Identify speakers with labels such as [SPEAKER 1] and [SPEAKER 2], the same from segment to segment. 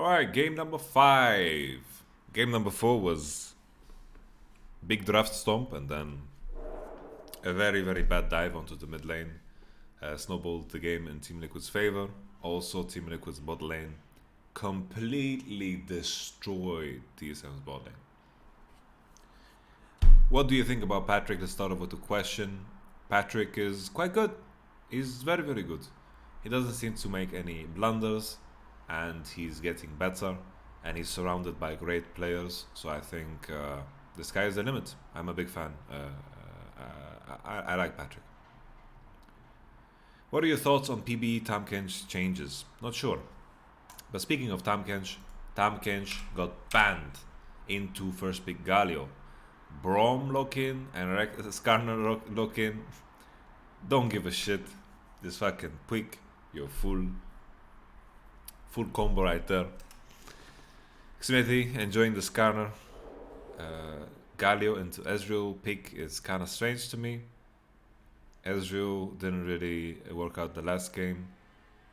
[SPEAKER 1] Alright, game number 5. Game number 4 was big draft stomp and then a very, very bad dive onto the mid lane. Snowballed the game in Team Liquid's favor. Also, Team Liquid's bot lane completely destroyed TSM's bot lane. What do you think about Patrick? Let's start off with a question. Patrick is quite good. He's very, very good. He doesn't seem to make any blunders, and he's getting better, and he's surrounded by great players. So I think the sky is the limit. I'm a big fan. I like Patrick. What are your thoughts on PB Tahm changes? Not sure. But speaking of Tahm Kench got banned into first pick Galio. Brom lock-in and Skarner lock-in. Don't give a shit. Just fucking quick. Your full combo right there. Smithy enjoying the Skarner. Galio into Ezreal pick is kind of strange to me. Ezreal didn't really work out the last game.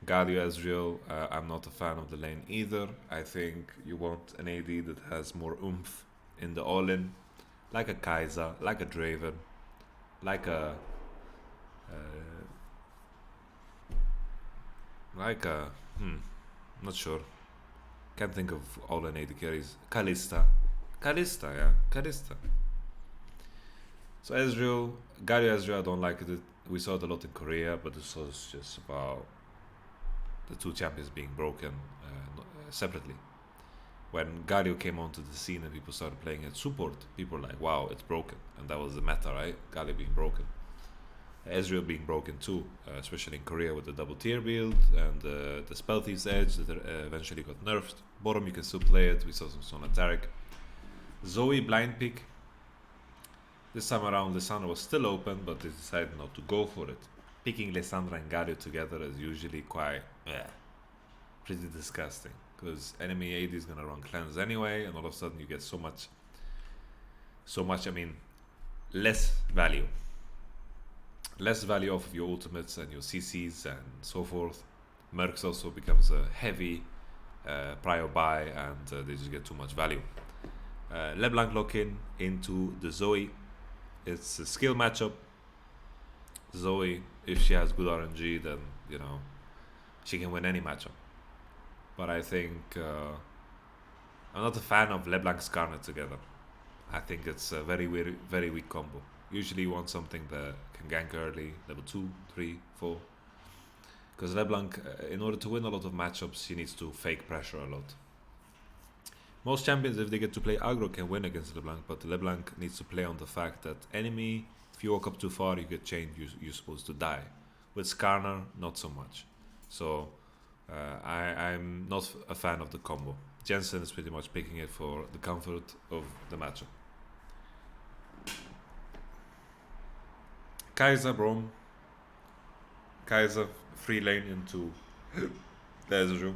[SPEAKER 1] Galio Ezreal, I'm not a fan of the lane either. I think you want an AD that has more oomph in the all-in, like a Kai'Sa, like a Draven, like a not sure. Can't think of all-in AD carries. Kalista, yeah, Kalista. So Ezreal, Galio Ezreal, I don't like it. We saw it a lot in Korea, but this was just about the two champions being broken separately. When Galio came onto the scene and people started playing at support, people were like, wow, it's broken. And that was the meta, right? Galio being broken. Ezreal being broken too, especially in Korea with the double tier build and the spell thief's edge that eventually got nerfed. Bottom, you can still play it. We saw some Sonataric. Zoe blind pick. This time around, Lissandra was still open, but they decided not to go for it. Picking Lissandra and Galio together is usually quite pretty disgusting, because enemy AD is gonna run cleanse anyway, and all of a sudden you get so much, less value off of your ultimates and your CCs and so forth. Mercs also becomes a heavy prior buy, and they just get too much value. LeBlanc lock-in into the Zoe. It's a skill matchup. Zoe, if she has good RNG, then she can win any matchup. But I think I'm not a fan of LeBlanc Skarner together. I think it's a very, very, very weak combo. Usually you want something that can gank early, level 2, 3, 4. Because LeBlanc, in order to win a lot of matchups, he needs to fake pressure a lot. Most champions, if they get to play aggro, can win against LeBlanc, but LeBlanc needs to play on the fact that enemy, if you walk up too far, you get chained, you're supposed to die. With Skarner, not so much. So I'm not a fan of the combo. Jensen is pretty much picking it for the comfort of the matchup. Kai'Sa, Brom. Kai'Sa, free lane into the Ezreal.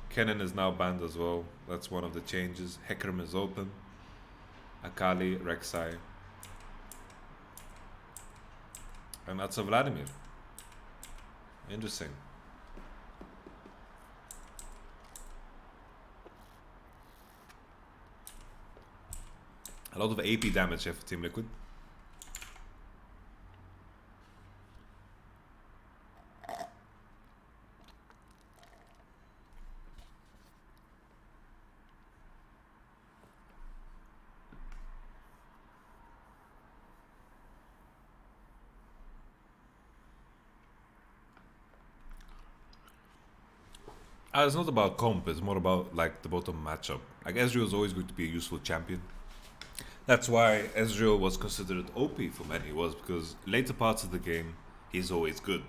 [SPEAKER 1] Kennen is now banned as well. That's one of the changes. Hecarim is open. Akali, Rek'Sai. And that's a Vladimir. Interesting. A lot of AP damage here for Team Liquid. It's not about comp, it's more about like the bottom matchup. Like Ezreal is always going to be a useful champion. That's why Ezreal was considered OP for many, was because later parts of the game he's always good.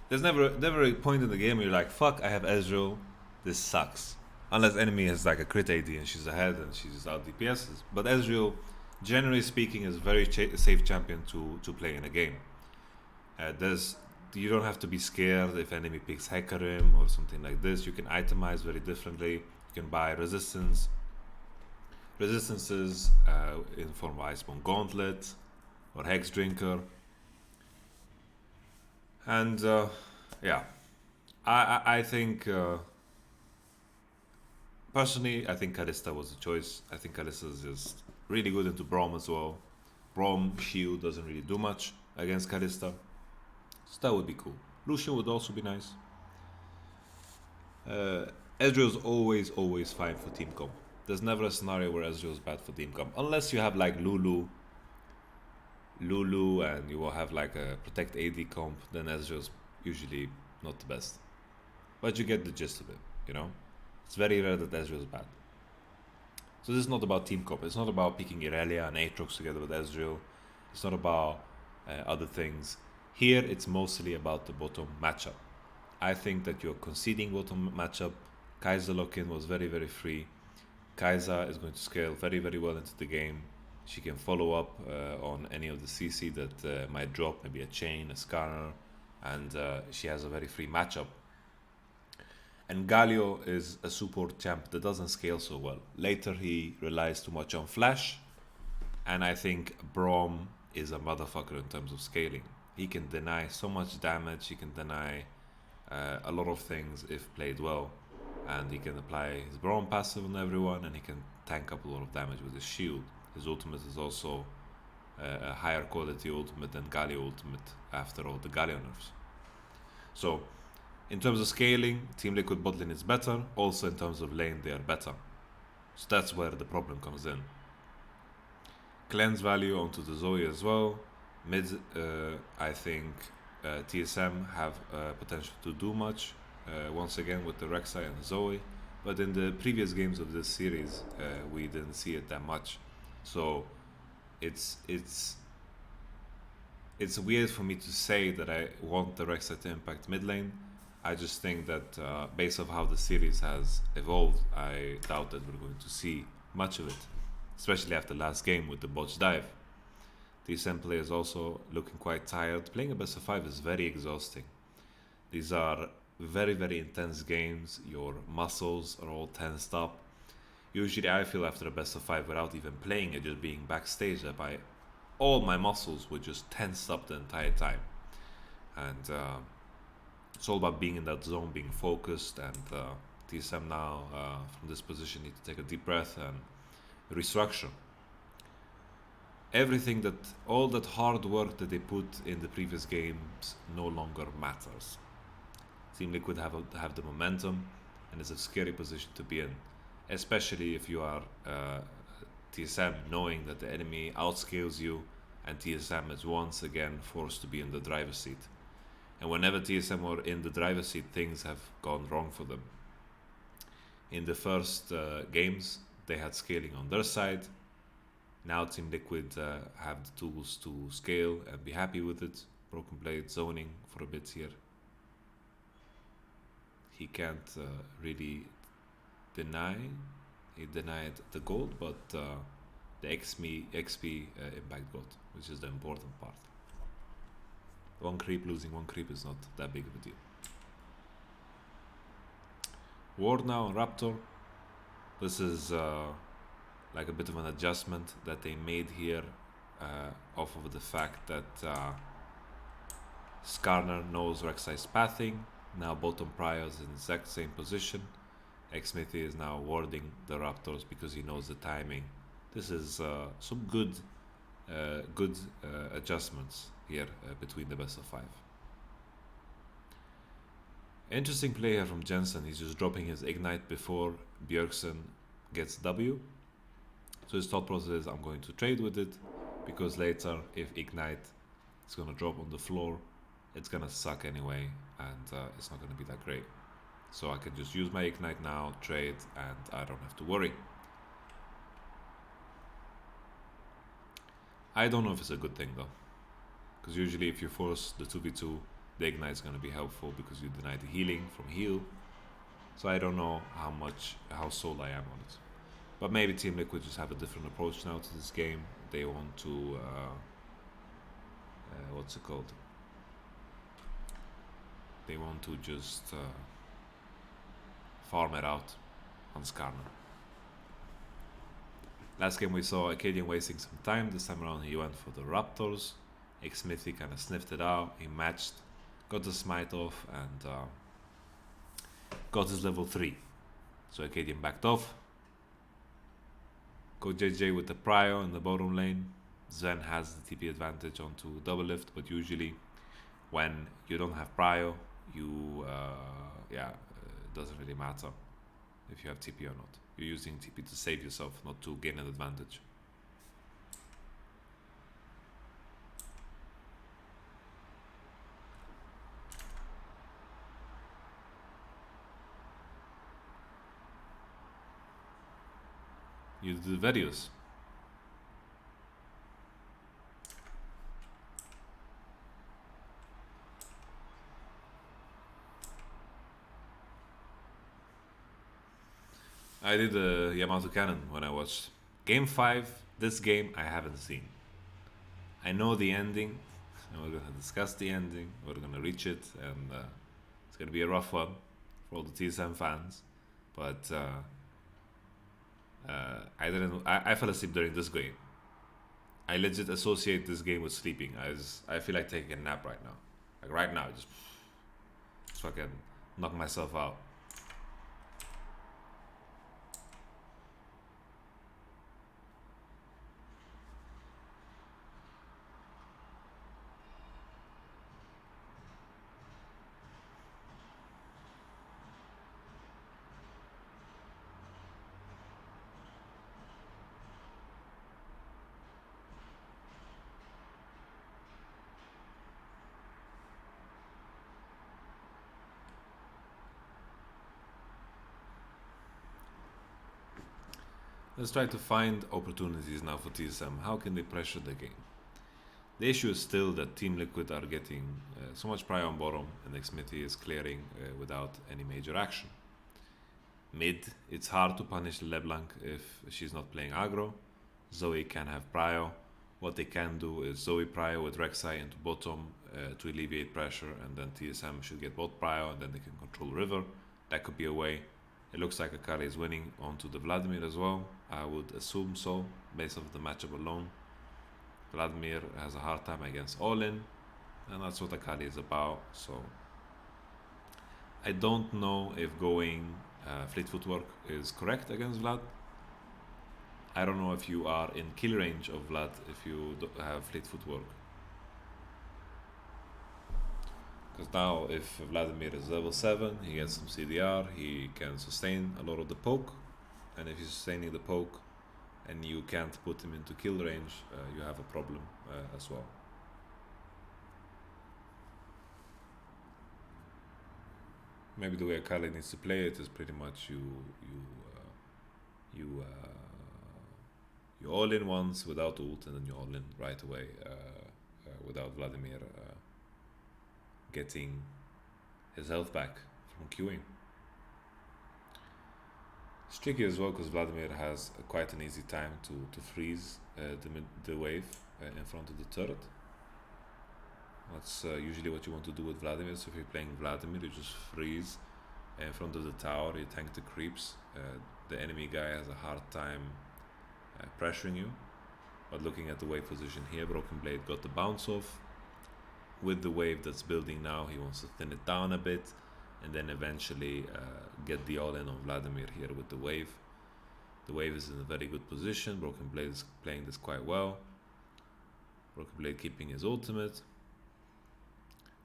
[SPEAKER 1] There's never a point in the game where you're like, fuck, I have Ezreal, this sucks. Unless enemy has like a crit AD and she's ahead and she's out DPSs. But Ezreal, generally speaking, is a very safe champion to play in a game. You don't have to be scared if enemy picks Hecarim or something like this. You can itemize very differently. You can buy resistances in form of Iceborne Gauntlet or Hex Drinker. And yeah, I think personally, I think Kalista was a choice. I think Kalista is just really good into Braum as well. Braum shield doesn't really do much against Kalista, so that would be cool. Lucian would also be nice. Uh, Ezreal's always fine for team comp. There's never a scenario where Ezreal's bad for team comp, unless you have like Lulu, and you will have like a protect AD comp. Then Ezreal's usually not the best, but you get the gist of it. You know, it's very rare that Ezreal's bad. So this is not about team comp. It's not about picking Irelia and Aatrox together with Ezreal. It's not about other things. Here, it's mostly about the bottom matchup. I think that you're conceding bottom matchup. Kaiser lock-in was very free. Kaiser is going to scale very well into the game. She can follow up on any of the CC that might drop, maybe a chain, a scanner, and she has a very free matchup. And Galio is a support champ that doesn't scale so well. Later he relies too much on flash, and I think Braum is a motherfucker in terms of scaling. He can deny so much damage, he can deny a lot of things if played well, and he can apply his Braum passive on everyone, and he can tank up a lot of damage with his shield. His ultimate is also a higher quality ultimate than Galio ultimate after all the Galio nerfs. So in terms of scaling, Team Liquid bot lane is better. Also in terms of lane, they are better. So that's where the problem comes in. Cleanse value onto the Zoe as well. Mid, I think TSM have potential to do much. Once again with the Rek'Sai and the Zoe. But in the previous games of this series, we didn't see it that much. So it's weird for me to say that I want the Rek'Sai to impact mid lane. I just think that based on how the series has evolved, I doubt that we're going to see much of it, especially after last game with the botch dive. TSM players also looking quite tired. Playing a best of 5 is very exhausting. These are very intense games. Your muscles are all tensed up. Usually I feel after a best of 5 without even playing it, just being backstage, that all my muscles were just tensed up the entire time. And it's all about being in that zone, being focused, and TSM now from this position need to take a deep breath and restructure. All that hard work that they put in the previous games no longer matters. Team Liquid have the momentum, and it's a scary position to be in, especially if you are TSM, knowing that the enemy outscales you, and TSM is once again forced to be in the driver's seat. And whenever TSM were in the driver's seat, things have gone wrong for them. In the first games, they had scaling on their side. Now Team Liquid have the tools to scale and be happy with it. Broken Blade zoning for a bit here. He can't really deny. He denied the gold, but the XP impact got, which is the important part. Losing one creep is not that big of a deal. Ward now on Raptor. This is like a bit of an adjustment that they made here off of the fact that Skarner knows Rek'Sai's pathing. Now bottom Prior is in the exact same position. Xmithy is now warding the Raptors because he knows the timing. This is some good adjustments here between the best of 5. Interesting play here from Jensen. He's just dropping his Ignite before Bjergsen gets W. So his thought process is, I'm going to trade with it, because later if Ignite is going to drop on the floor, it's going to suck anyway, and it's not going to be that great. So I can just use my Ignite now, trade, and I don't have to worry. I don't know if it's a good thing though, because usually if you force the 2v2, the Ignite is going to be helpful because you deny the healing from heal. So I don't know how sold I am on it. But maybe Team Liquid just have a different approach now to this game. They want to what's it called? They want to just farm it out on Skarner. Last game we saw Acadian wasting some time. This time around he went for the Raptors. Xmithy kind of sniffed it out. He matched, got the smite off, and got his level 3. So Acadian backed off. Go JJ with the Prio in the bottom lane. Zen has the TP advantage onto double lift, but usually when you don't have Prio, you, it doesn't really matter if you have TP or not. You're using TP to save yourself, not to gain an advantage. You do the videos. I did the YamatoCannon when I watched Game 5. This game I haven't seen. I know the ending, and we're gonna discuss the ending. We're gonna reach it, and it's gonna be a rough one for all the TSM fans. But I fell asleep during this game. I legit associate this game with sleeping. I feel like taking a nap right now. Like right now, just fucking knock myself out. Let's try to find opportunities now for TSM. How can they pressure the game? The issue is still that Team Liquid are getting so much prio on bottom, and Xmitty is clearing without any major action. Mid, it's hard to punish LeBlanc if she's not playing aggro. Zoe can have prio. What they can do is Zoe prio with Rek'Sai into bottom to alleviate pressure, and then TSM should get both prio, and then they can control river. That could be a way. It looks like Akali is winning onto the Vladimir as well. I would assume so, based off the matchup alone. Vladimir has a hard time against all-in, and that's what Akali is about. So I don't know if going fleet footwork is correct against Vlad. I don't know if you are in kill range of Vlad if you have fleet footwork. Because now if Vladimir is level 7, he gets some CDR, he can sustain a lot of the poke. And if he's sustaining the poke and you can't put him into kill range, you have a problem as well. Maybe the way Akali needs to play it is pretty much you all in once without ult, and then you all in right away without Vladimir getting his health back from queuing. It's tricky as well because Vladimir has quite an easy time to freeze the wave in front of the turret. That's usually what you want to do with Vladimir. So if you're playing Vladimir, you just freeze in front of the tower, you tank the creeps. The enemy guy has a hard time pressuring you. But looking at the wave position here, Broken Blade got the bounce off. With the wave that's building now, he wants to thin it down a bit, and then eventually get the all-in on Vladimir here with the wave. The wave is in a very good position. Broken Blade is playing this quite well. Broken Blade keeping his ultimate.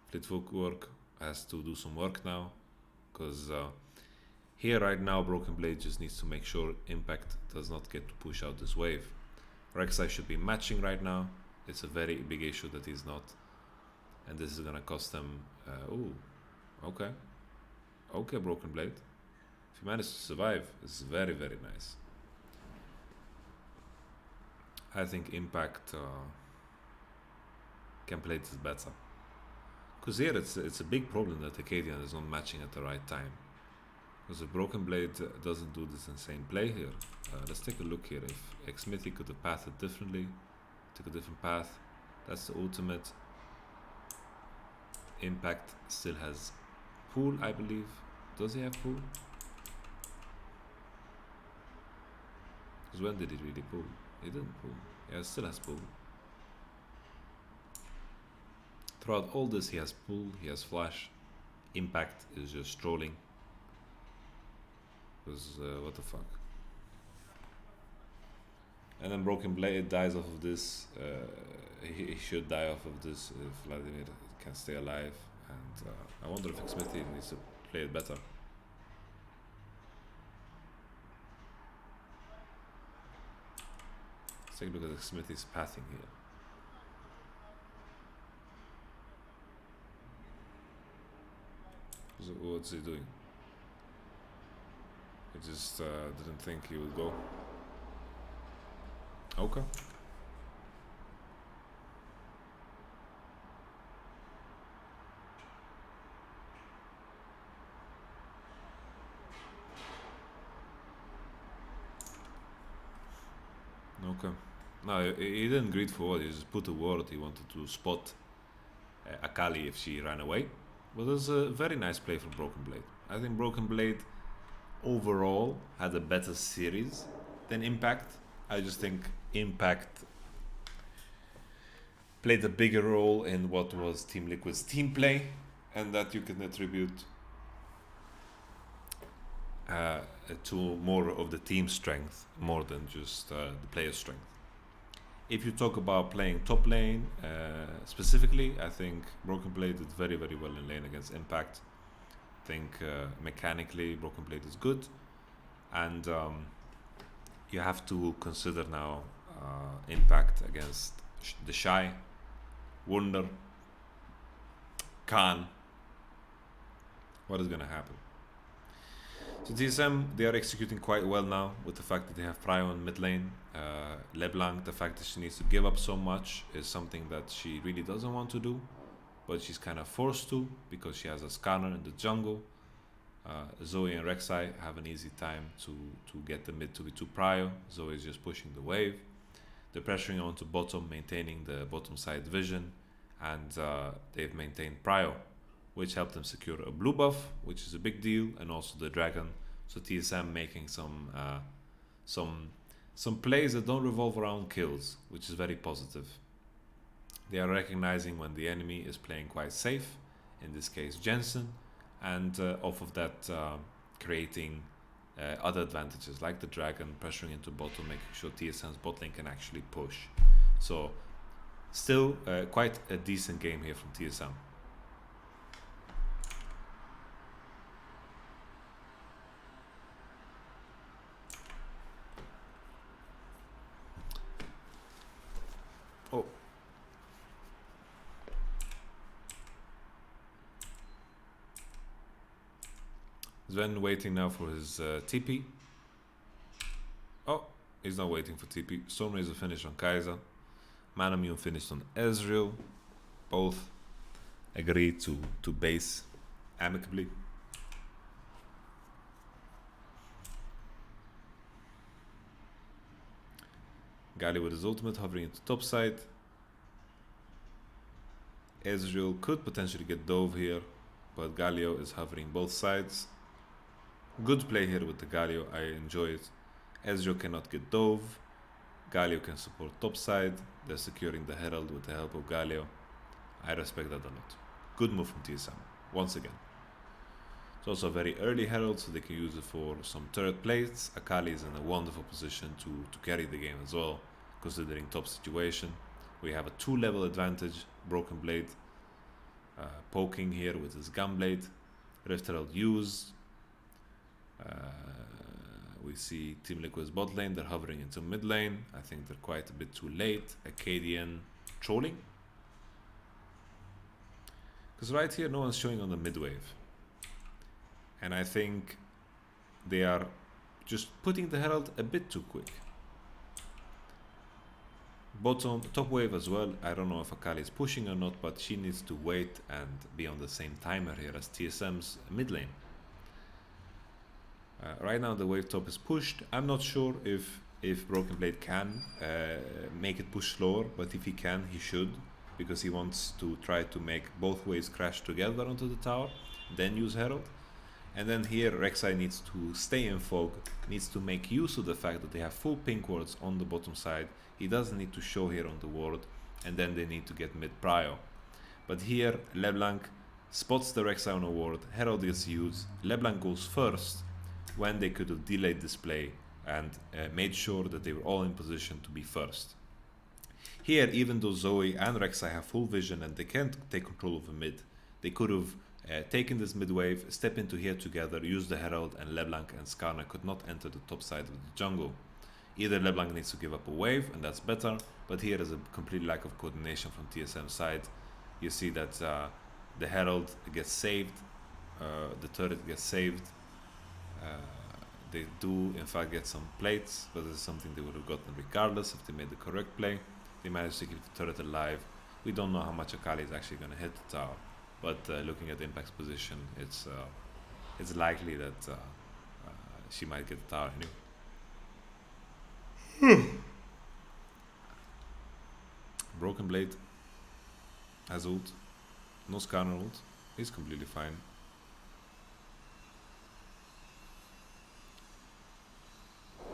[SPEAKER 1] Fleet footwork has to do some work now, because here right now Broken Blade just needs to make sure Impact does not get to push out this wave. Rek'Sai should be matching right now. It's a very big issue that he's not, and this is gonna cost them. Okay, Broken Blade. If you manage to survive, it's very, very nice. I think Impact can play this better. Because here it's a big problem that Acadian is not matching at the right time. Because if Broken Blade doesn't do this insane play here, let's take a look here. If Xmitty could have pathed it differently, took a different path, that's the ultimate. Impact still has pool, I believe. Does he have pool? Because when did he really pool? He didn't pool. Yeah, still has pool. Throughout all this, he has pool, he has flash. Impact is just trolling. Because what the fuck. And then Broken Blade dies off of this. He should die off of this if Vladimir can stay alive. And I wonder if Xmithy needs to play it better. Let's take a look at Xmithy's pathing here. So what's he doing? He just didn't think he would go. Okay. Okay. No, he didn't greet for what. He just put a word. He wanted to spot Akali if she ran away. But it was a very nice play from Broken Blade. I think Broken Blade overall had a better series than Impact. I just think Impact played a bigger role in what was Team Liquid's team play, and that you can attribute to more of the team strength more than just the player strength. If you talk about playing top lane specifically, I think Broken Blade did very, very well in lane against Impact. I think mechanically Broken Blade is good, and you have to consider now Impact against the Shy, Wunder, Khan. What is going to happen? So TSM, they are executing quite well now with the fact that they have Pryo in mid lane. LeBlanc, the fact that she needs to give up so much is something that she really doesn't want to do, but she's kind of forced to because she has a scanner in the jungle. Zoe and Rek'Sai have an easy time to get the mid 2v2 Pryo. Zoe is just pushing the wave. They're pressuring onto bottom, maintaining the bottom side vision, and they've maintained Pryo, which helped them secure a blue buff, which is a big deal, and also the dragon. So TSM making some plays that don't revolve around kills, which is very positive. They are recognizing when the enemy is playing quite safe, in this case Jensen, and off of that creating other advantages like the dragon, pressuring into bottom, making sure TSM's bot lane can actually push. So still quite a decent game here from TSM. Oh. Sven waiting now for his TP. Oh, he's not waiting for TP. Stormrazor finished on Kaiser. Manamune finished on Ezreal. Both agreed to base amicably. Gali with his ultimate hovering into top side. Ezreal could potentially get dove here, but Galio is hovering both sides. Good play here with the Galio, I enjoy it. Ezreal cannot get dove. Galio can support top side. They're securing the Herald with the help of Galio. I respect that a lot. Good move from TSM, once again. It's also a very early Herald, so they can use it for some turret plays. Akali is in a wonderful position to carry the game as well, considering top situation. We have a 2-level advantage. Broken Blade poking here with his Gunblade. Rift Herald used. We see Team Liquid's bot lane, they're hovering into mid lane. I think they're quite a bit too late. Acadian trolling. Because right here, no one's showing on the mid wave. And I think they are just putting the Herald a bit too quick. Bottom, top wave as well. I don't know if Akali is pushing or not, but she needs to wait and be on the same timer here as TSM's mid lane. Right now the wave top is pushed. I'm not sure if Broken Blade can make it push slower, but if he can, he should, because he wants to try to make both waves crash together onto the tower, then use Herald. And then here Rek'Sai needs to stay in fog, needs to make use of the fact that they have full pink wards on the bottom side. He doesn't need to show here on the ward, and then they need to get mid prio. But here LeBlanc spots the Rek'Sai on a ward, Herald gets used, LeBlanc goes first, when they could have delayed this play and made sure that they were all in position to be first. Here, even though Zoe and Rek'Sai have full vision and they can't take control of the mid, they could have taken this mid wave, step into here together, use the Herald, and LeBlanc and Skarner could not enter the top side of the jungle. Either LeBlanc needs to give up a wave, and that's better, but here is a complete lack of coordination from TSM side. You see that the Herald gets saved, the turret gets saved. They do in fact get some plates, but this is something they would have gotten regardless if they made the correct play. They managed to keep the turret alive. We don't know how much Akali is actually going to hit the tower, but looking at Impact's position, it's likely that she might get the tower anyway. Broken Blade has ult. No Skarner ult. He's completely fine.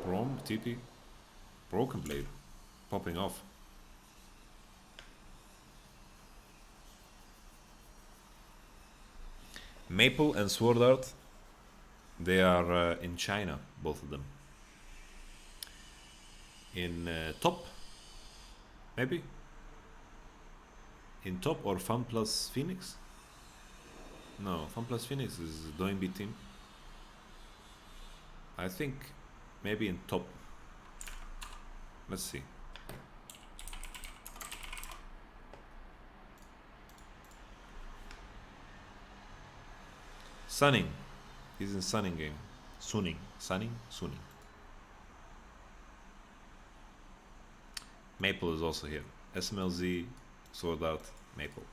[SPEAKER 1] Brom, TP. Broken Blade. Popping off. Maple and Sword Art. They are in China, both of them. In top, maybe? In top or Fun plus Phoenix? No, Fun plus Phoenix is Doinb team. I think maybe in top. Let's see. Sunning. He's in Sunning game. Sunning. Sunning? Sunning. Maple is also here. SMLZ, Sword Art, Maple.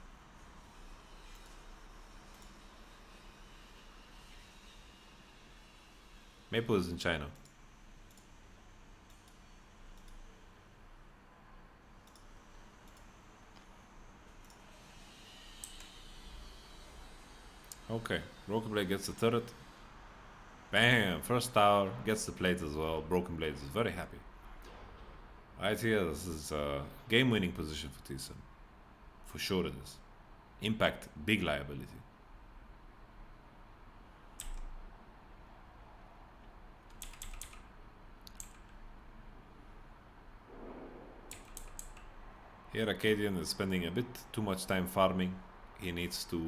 [SPEAKER 1] Maple is in China. Okay, Broken Blade gets the turret. Bam! First tower, gets the plate as well. Broken Blade is very happy. Right here, this is a game-winning position for TSM. For sure it is. Impact, big liability. Here Arcadian is spending a bit too much time farming. He needs to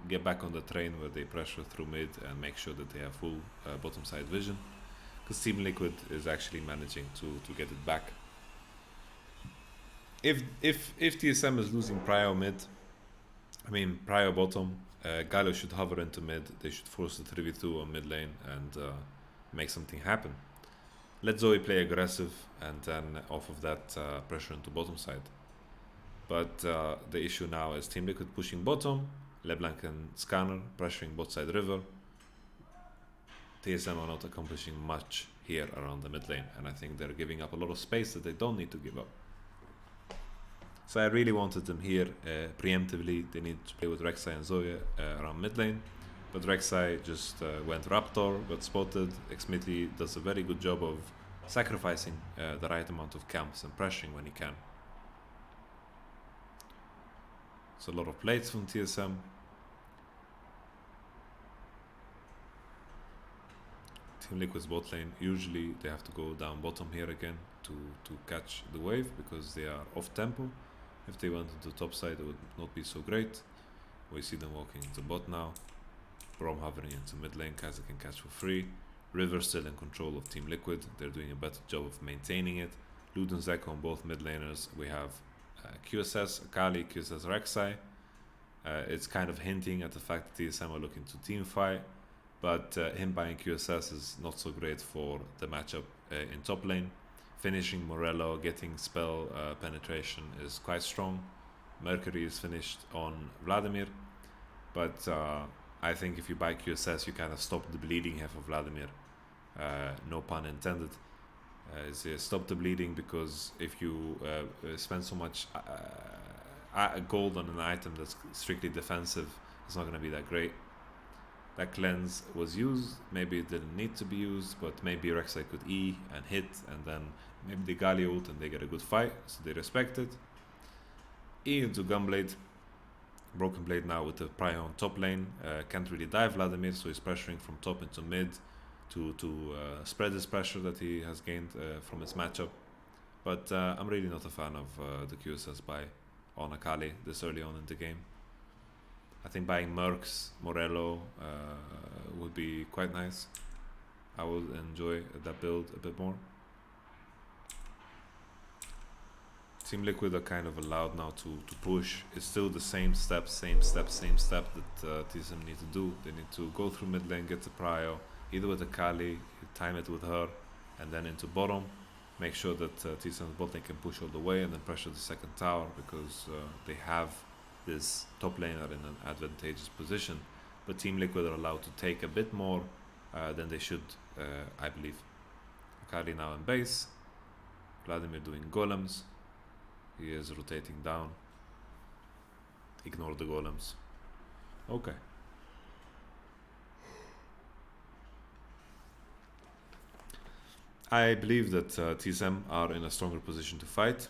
[SPEAKER 1] get back on the train where they pressure through mid and make sure that they have full bottom side vision. Because Team Liquid is actually managing to get it back. If TSM is losing prio mid, I mean prio bottom, Galio should hover into mid. They should force the 3v2 on mid lane and make something happen. Let Zoe play aggressive and then off of that pressure into bottom side. But the issue now is Team Liquid pushing bottom, LeBlanc and Skarner pressuring bot side river. TSM are not accomplishing much here around the mid lane, and I think they're giving up a lot of space that they don't need to give up. So I really wanted them here preemptively. They need to play with Rek'Sai and Zoya around mid lane, but Rek'Sai just went Raptor, got spotted. Xmitty does a very good job of sacrificing the right amount of camps and pressuring when he can. So a lot of plates from TSM. Team Liquid's bot lane, usually they have to go down bottom here again to catch the wave because they are off tempo. If they went into the top side, it would not be so great. We see them walking into bot now. Brom hovering into mid lane, Kaiser can catch for free. River still in control of Team Liquid. They're doing a better job of maintaining it. Luden Zeko on both mid laners. We have QSS Akali, QSS Rek'Sai. It's kind of hinting at the fact that TSM are looking to teamfight, but him buying QSS is not so great for the matchup in top lane. Finishing Morello, getting spell penetration is quite strong. Mercury is finished on Vladimir, but I think if you buy QSS, you kind of stop the bleeding half of Vladimir. No pun intended. Stop the bleeding, because if you spend so much gold on an item that's strictly defensive, it's not going to be that great. That cleanse was used, maybe it didn't need to be used, but maybe Rek'Sai could E and hit, and then maybe they Galio ult and they get a good fight, so they respect it. E into Gunblade. Broken Blade now with the prio on top lane. Can't really dive Vladimir, so he's pressuring from top into mid. to spread his pressure that he has gained from his matchup. But I'm really not a fan of the QSS buy on Akali this early on in the game. I think buying Mercs, Morello would be quite nice. I would enjoy that build a bit more. Team Liquid are kind of allowed now to push. It's still the same step that TSM need to do. They need to go through mid lane, get the prio, either with Akali, time it with her, and then into bottom. Make sure that TSM's bot lane can push all the way and then pressure the second tower, because they have this top laner in an advantageous position. But Team Liquid are allowed to take a bit more than they should, I believe. Akali now in base. Vladimir doing golems. He is rotating down. Ignore the golems. Okay. I believe that TSM are in a stronger position to fight.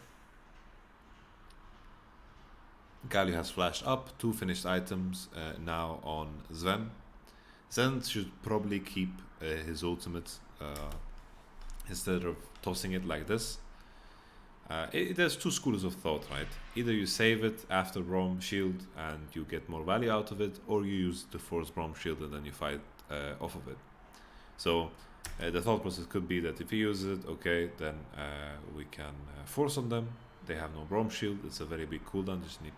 [SPEAKER 1] Galio has flashed up, 2 finished items now on Sven. Sven should probably keep his ultimate instead of tossing it like this. There's 2 schools of thought, right? Either you save it after Braum shield and you get more value out of it, or you use the force Braum shield and then you fight off of it. So the thought process could be that if he uses it, okay, then we can force on them. They have no Braum shield. It's a very big cooldown. Just need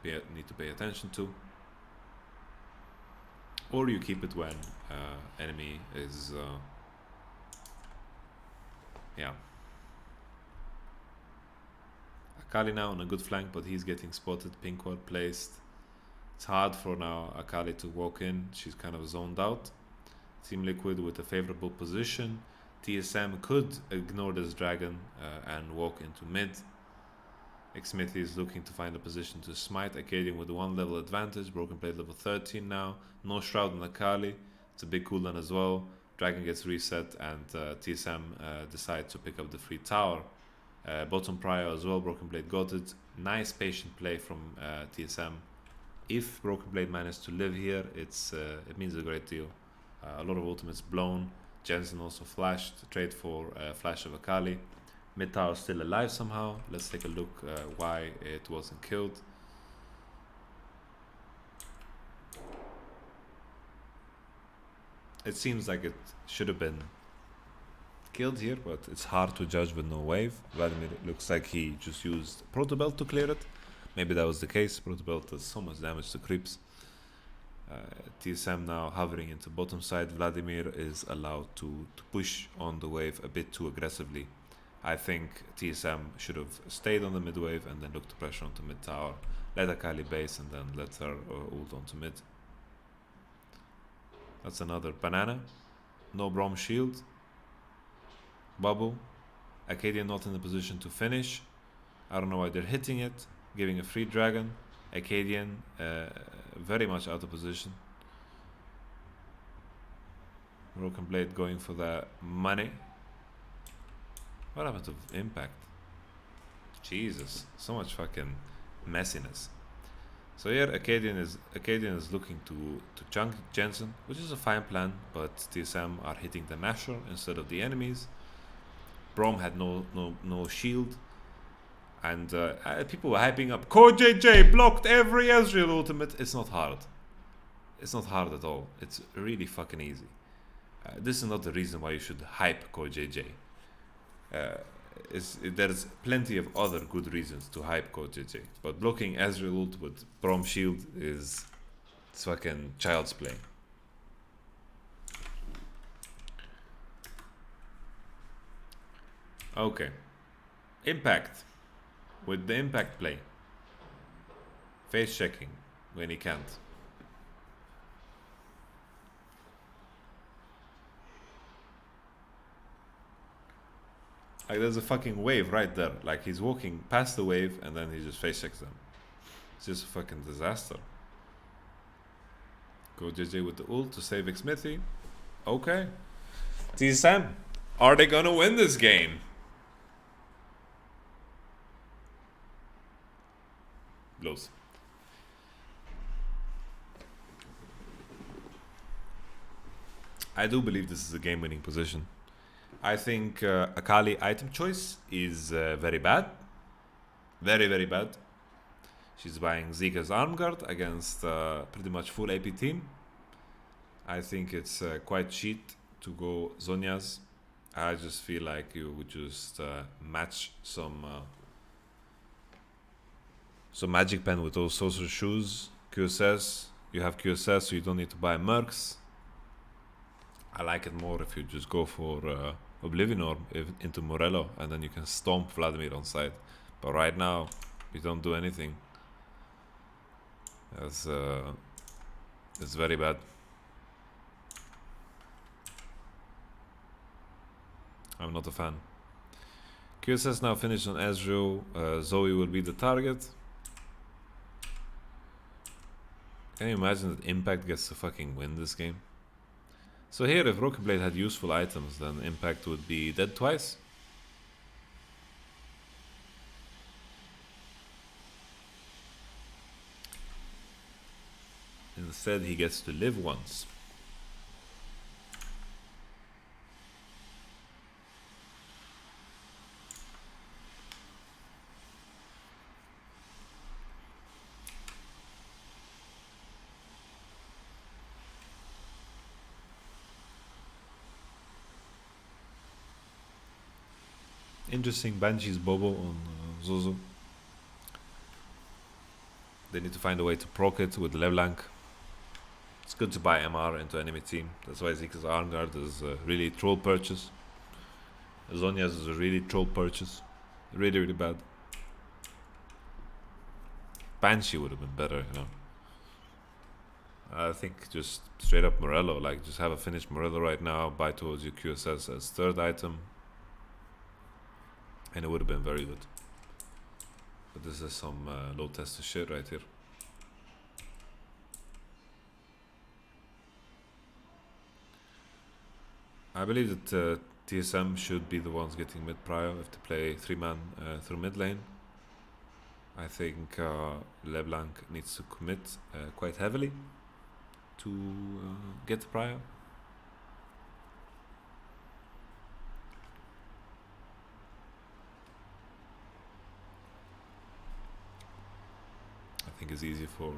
[SPEAKER 1] to pay attention to. Or you keep it when enemy is yeah. Akali now on a good flank, but he's getting spotted. Pink ward placed. It's hard for now Akali to walk in. She's kind of zoned out. Team Liquid with a favorable position. TSM could ignore this dragon and walk into mid. Xmithy is looking to find a position to smite. Acadian with 1 level advantage. Broken Blade level 13 now. No Shroud on Akali. It's a big cooldown as well. Dragon gets reset and TSM decides to pick up the free tower. Bottom prio as well. Broken Blade got it. Nice patient play from TSM. If Broken Blade managed to live here, it means a great deal. A lot of ultimates blown. Jensen also flashed. Trade for flash of Akali. Mid tower still alive somehow. Let's take a look why it wasn't killed. It seems like it should have been killed here, but it's hard to judge with no wave. Vladimir looks like he just used Protobelt to clear it. Maybe that was the case. Protobelt does so much damage to creeps. TSM now hovering into bottom side. Vladimir is allowed to push on the wave a bit too aggressively. I think TSM should have stayed on the mid wave and then looked to pressure onto mid tower. Let Akali base and then let her ult onto mid. That's another banana. No Braum shield. Bubble. Acadian not in the position to finish. I don't know why they're hitting it. Giving a free dragon. Acadian very much out of position. Broken Blade going for the money. What happened to impact? Jesus, so much fucking messiness. So here Acadian is looking to chunk Jensen, which is a fine plan, but TSM are hitting the Masher instead of the enemies. Braum had no shield, and people were hyping up. CoJJ blocked every Ezreal ultimate. It's not hard. It's not hard at all. It's really fucking easy. This is not the reason why you should hype CoJJ. There's plenty of other good reasons to hype CoJJ, but blocking Ezreal ult with Braum shield it's fucking child's play. Okay, impact with the impact play, face checking when he can't. Like there's a fucking wave right there. Like he's walking past the wave and then he just face checks them. It's just a fucking disaster. Go JJ with the ult to save Xmithy. Okay. TSM, are they gonna win this game? Blows. I do believe this is a game-winning position. I think Akali item choice is very bad. Very, very bad. She's buying Zika's arm guard against pretty much full AP team. I think it's quite cheat to go Zhonya's. I just feel like you would just match some magic pen with those sorcerer shoes. QSS. You have QSS, so you don't need to buy Mercs. I like it more if you just go for Oblivion Orb into Morello, and then you can stomp Vladimir on side. But right now, we don't do anything. It's very bad. I'm not a fan. QSS now finished on Ezreal. Zoe will be the target. Can you imagine that Impact gets to fucking win this game? So here, if Rocket Blade had useful items, then Impact would be dead twice. Instead, he gets to live once. Interesting Banshee's Bobo on Zozo. They need to find a way to proc it with LeBlanc. It's good to buy MR into enemy team. That's why Zika's Arm Guard is a really troll purchase. Zhonya's is a really troll purchase. Really, really bad. Banshee would have been better, you know. I think just straight up Morello, like just have a finished Morello right now, buy towards your QSS as third item, and it would have been very good. But this is some low tester shit right here. I believe that TSM should be the ones getting mid prio if they play 3-man through mid lane. I think LeBlanc needs to commit quite heavily to get the prio. I think it's easy for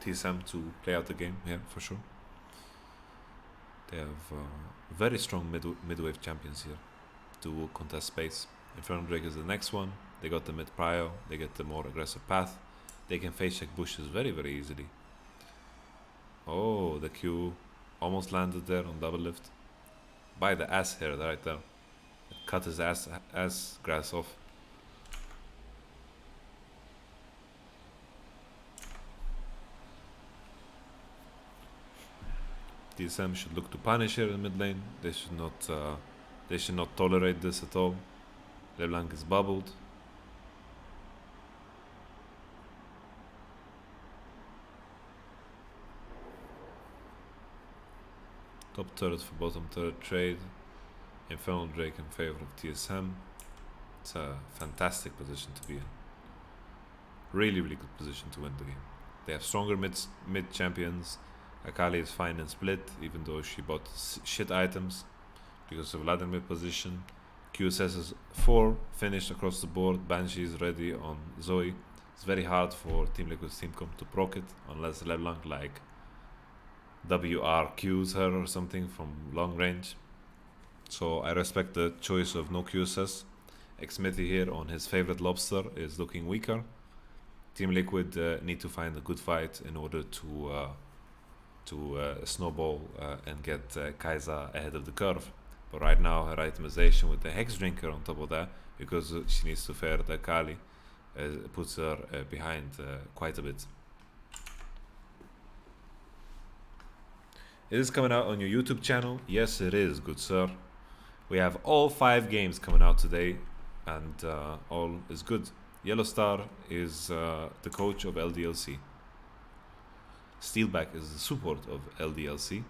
[SPEAKER 1] TSM to play out the game, yeah, for sure. They have very strong mid-wave champions here to contest space. Infernal Drake is the next one. They got the mid prio, they get the more aggressive path. They can face check bushes very, very easily. Oh, the Q almost landed there on double lift. By the ass hair right there. It cut his ass grass off. TSM should look to punish here in mid lane. They should not tolerate this at all. LeBlanc is bubbled. Top turret for bottom turret trade. Infernal Drake in favor of TSM. It's a fantastic position to be in. Really, really good position to win the game. They have stronger mid champions. Akali is fine in split, even though she bought shit items because of Vladimir position. QSS is 4, finished across the board. Banshee is ready on Zoe. It's very hard for Team Liquid's Team Comp to proc it unless LeBlanc like WRQs her or something from long range. So I respect the choice of no QSS. Xmithy here on his favorite lobster is looking weaker. Team Liquid need to find a good fight in order to snowball and get Kai'Sa ahead of the curve. But right now her itemization with the Hex Drinker on top of that, because she needs to fare the Akali, puts her behind quite a bit. Is this coming out on your YouTube channel? Yes, it is, good sir. We have all 5 games coming out today, and all is good. Yellow Star is the coach of LDLC. Steelback is the support of LDLC.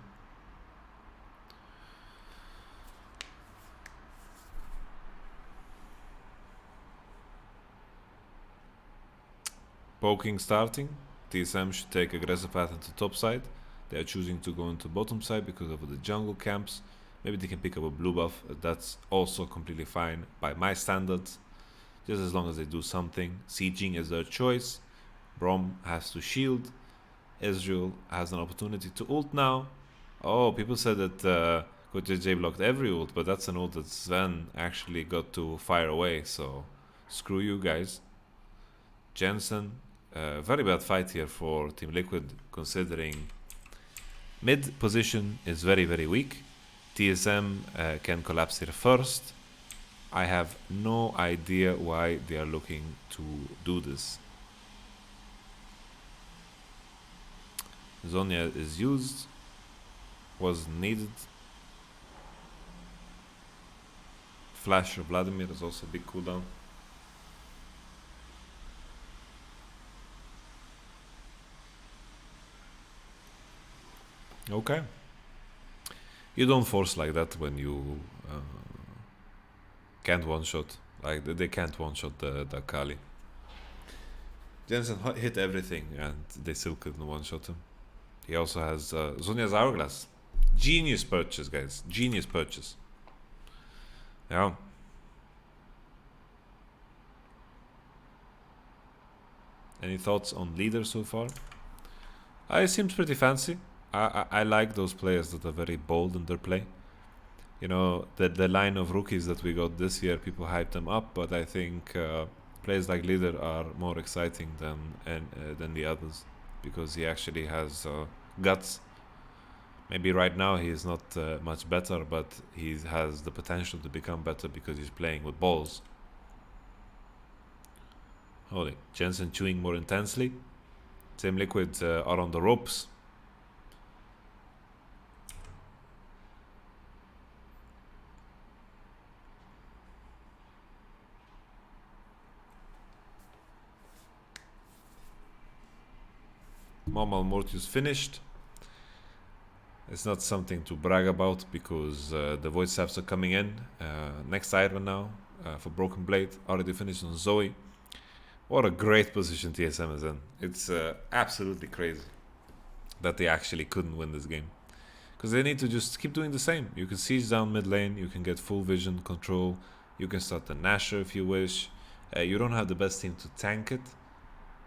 [SPEAKER 1] Poking starting. TSM should take aggressive path into top side. They are choosing to go into bottom side because of the jungle camps. Maybe they can pick up a blue buff. That's also completely fine by my standards. Just as long as they do something. Sieging is their choice. Brom has to shield. Ezreal has an opportunity to ult now. Oh, people said that Coach JJ blocked every ult, but that's an ult that Sven actually got to fire away, so screw you guys. Jensen, very bad fight here for Team Liquid, considering mid position is very, very weak. TSM can collapse here first. I have no idea why they are looking to do this. Zonya is used, was needed. Flash of Vladimir is also a big cooldown. Okay. You don't force like that when you can't one-shot. Like, they can't one-shot the Akali. Jensen hit everything and they still couldn't one-shot him. He also has Zonya's Hourglass. Genius purchase, guys. Genius purchase. Yeah. Any thoughts on leader so far? It seems pretty fancy. I like those players that are very bold in their play. You know, the line of rookies that we got this year, people hyped them up, but I think players like leader are more exciting than the others because he actually has guts. Maybe right now he is not much better, but he has the potential to become better because he's playing with balls. Holy, Jensen chewing more intensely. Team Liquid are on the ropes. Normal Mortius finished. It's not something to brag about because the Void Staffs are coming in. Next item now for Broken Blade. Already finished on Zoe. What a great position TSM is in. It's absolutely crazy that they actually couldn't win this game. Because they need to just keep doing the same. You can siege down mid lane. You can get full vision control. You can start the Nasher if you wish. You don't have the best team to tank it.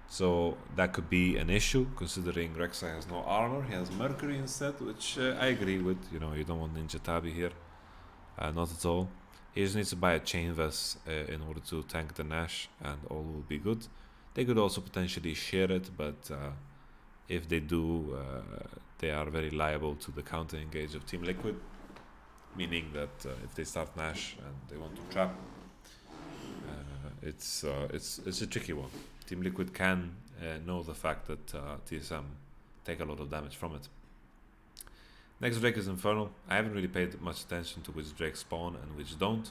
[SPEAKER 1] So that could be an issue, considering Rek'Sai has no armor. He has Mercury instead, which I agree with. You know, you don't want Ninja Tabi here. Not at all. He just needs to buy a Chain Vest in order to tank the Nash, and all will be good. They could also potentially share it, but if they do, they are very liable to the counter engage of Team Liquid. Meaning that if they start Nash and they want to trap, it's a tricky one. Team Liquid can know the fact that TSM take a lot of damage from it. Next Drake is Infernal. I haven't really paid much attention to which Drake spawn and which don't.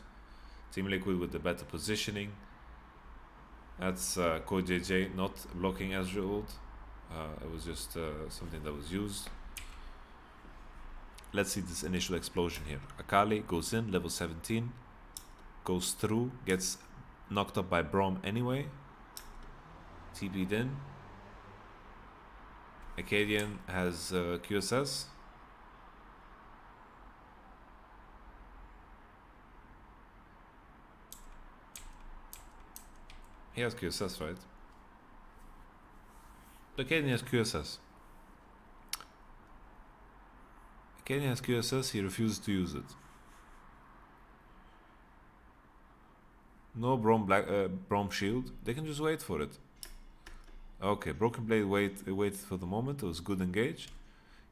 [SPEAKER 1] Team Liquid with the better positioning. That's Code JJ not blocking Ezreal ult. It was just something that was used. Let's see this initial explosion here. Akali goes in, level 17. Goes through, gets knocked up by Braum anyway. TP'd in. Acadian has QSS. He has QSS, right? Acadian has QSS. Acadian has QSS, he refuses to use it. No Braum shield. They can just wait for it. Okay, Broken Blade wait for the moment. It was good engage.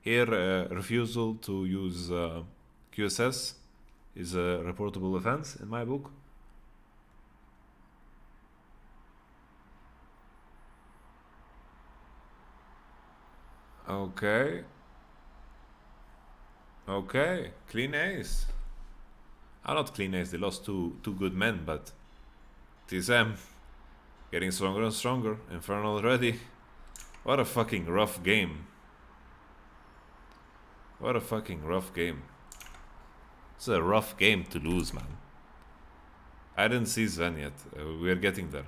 [SPEAKER 1] Here, refusal to use QSS is a reportable offense in my book. Okay. Okay, clean ace. Not clean ace, they lost two good men, but TSM getting stronger and stronger. Infernal already. What a fucking rough game. What a fucking rough game. It's a rough game to lose, man. I didn't see Sven yet. We're getting there.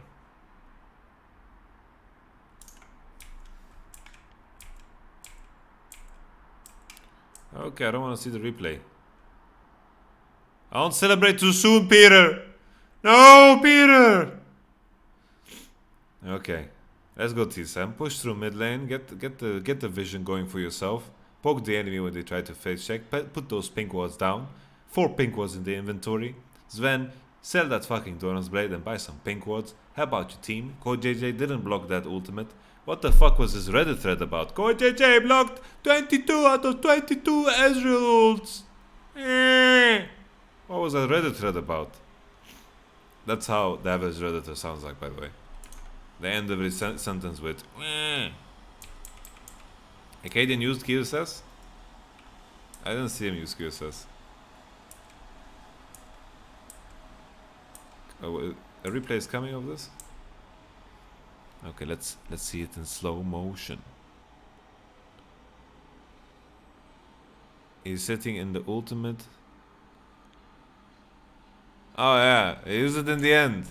[SPEAKER 1] Okay, I don't want to see the replay. I don't celebrate too soon, Peter. No, Peter. Okay, let's go TSM. Push through mid lane. Get the vision going for yourself. Poke the enemy when they try to face check. Put those pink wards down. 4 pink wards in the inventory. Sven, sell that fucking Doran's Blade and buy some pink wards. How about your team? Code JJ didn't block that ultimate. What the fuck was this Reddit thread about? Code JJ blocked 22 out of 22 Ezreal ults. What was that Reddit thread about? That's how the average Redditor sounds like, by the way. They end every sentence with Acadian used QSS? I didn't see him use QSS. Oh, a replay is coming of this? Okay, let's see it in slow motion. He's sitting in the ultimate. Oh yeah, he used it in the end.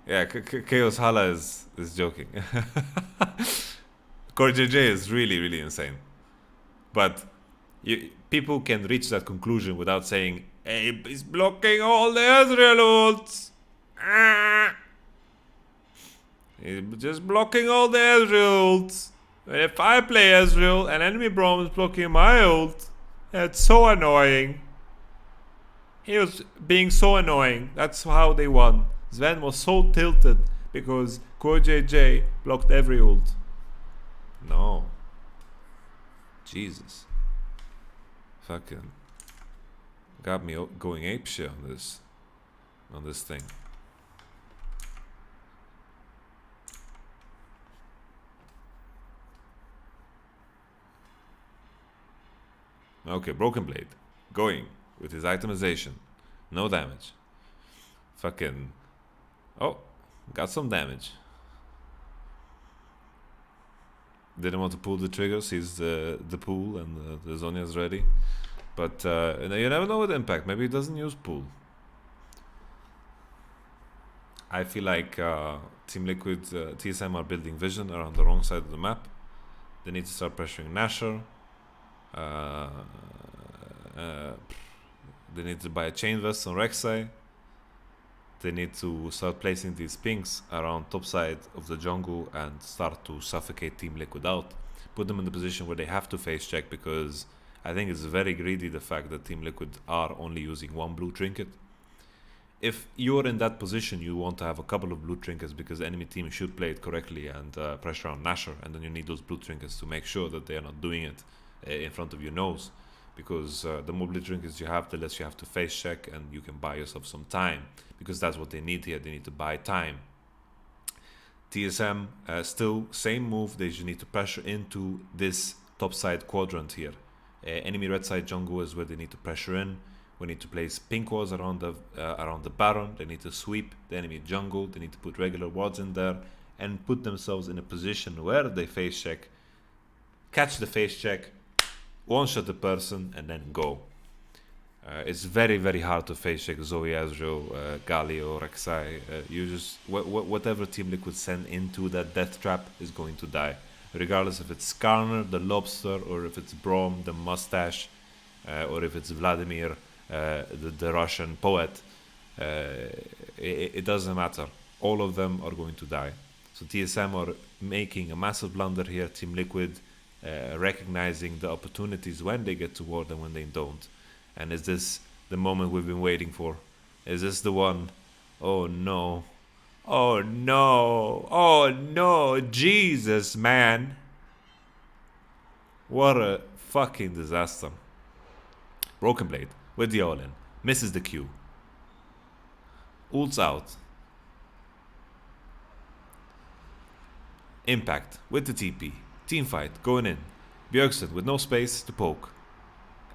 [SPEAKER 1] Yeah, Chaos Hala is joking. Core JJ is really insane. But people can reach that conclusion without saying, hey, he's blocking all the Ezreal ults. He's just blocking all the Ezreal ults. If I play Ezreal and enemy Braum is blocking my ult, that's so annoying. He was being so annoying. That's how they won. Sven was so tilted because Core JJ blocked every ult. No. Jesus. Fucking got me going apeshit on this thing. Okay, Broken Blade going with his itemization. No damage. Fucking. Oh, got some damage. Didn't want to pull the trigger, sees the pool and the Zhonya's ready. But you never know with impact. Maybe he doesn't use pool. I feel like Team Liquid, TSM are building vision around the wrong side of the map. They need to start pressuring Nashor. They need to buy a chain vest on Rek'Sai. They need to start placing these pinks around top side of the jungle and start to suffocate Team Liquid out. Put them in the position where they have to face check, because I think it's very greedy the fact that Team Liquid are only using 1 blue trinket. If you're in that position, you want to have a couple of blue trinkets because the enemy team should play it correctly and pressure on Nashor, and then you need those blue trinkets to make sure that they are not doing it in front of your nose. Because the more blue trinkets you have, the less you have to face check, and you can buy yourself some time, because that's what they need here. They need to buy time. TSM still same move. They just need to pressure into this top side quadrant here. Enemy red side jungle is where they need to pressure in. We need to place pink wards around the Baron. They need to sweep the enemy jungle. They need to put regular wards in there and put themselves in a position where they face check, catch the face check, one-shot the person, and then go. It's very hard to face check Zoe, Ezreal, Galio, Rek'Sai. You just whatever Team Liquid send into that death trap is going to die, regardless if it's Skarner, the Lobster, or if it's Braum, the Mustache, or if it's Vladimir, the Russian poet. It doesn't matter. All of them are going to die. So TSM are making a massive blunder here. Team Liquid recognizing the opportunities when they get to ward and when they don't. And is this the moment we've been waiting for? Is this the one? Oh no. Oh no. Oh no. Jesus, man. What a fucking disaster. Broken Blade with the all-in. Misses the Q. Ults out. Impact with the TP. Teamfight going in. Bjergsen with no space to poke.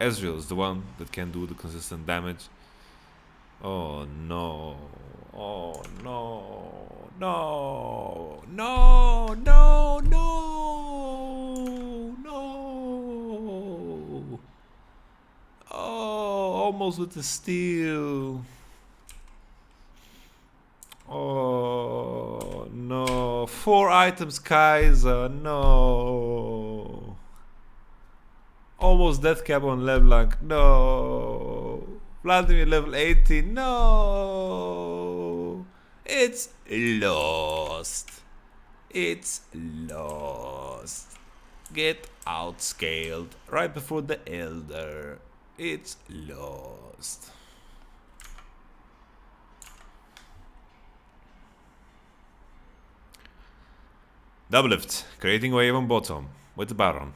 [SPEAKER 1] Ezreal is the one that can do the consistent damage. Oh no. Oh no. No. No. No. No. No. Oh, almost with the steal. Oh. 4 items Kaiser, no. Almost death cap on LeBlanc, no. Vladimir level 80, no. It's lost. It's lost. Get outscaled right before the Elder. It's lost. Double lift, creating wave on bottom with the Baron.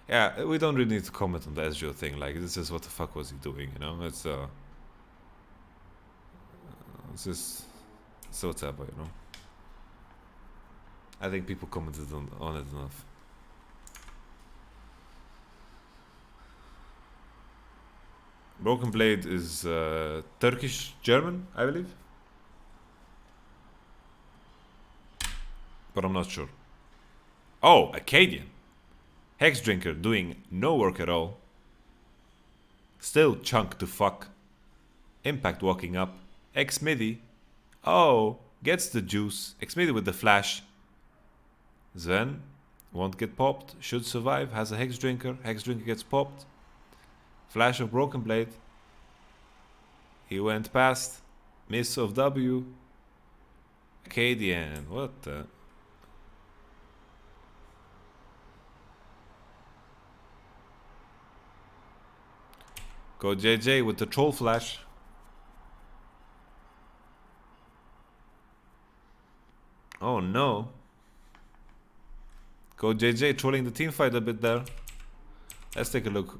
[SPEAKER 1] Yeah, we don't really need to comment on the SGO thing. Like, this is what the fuck was he doing, you know? It's just so terrible, you know? I think people commented on it enough. Broken Blade is Turkish German, I believe. But I'm not sure. Oh, Acadian. Hex Drinker doing no work at all. Still chunk to fuck. Impact walking up. X-Midi. Oh, gets the juice. X-Midi with the flash. Sven won't get popped. Should survive. Has a Hex Drinker. Hex Drinker gets popped. Flash of Broken Blade. He went past. Miss of W. Acadian. What the... Go JJ with the troll flash. Oh no. Go JJ trolling the team fight a bit there. Let's take a look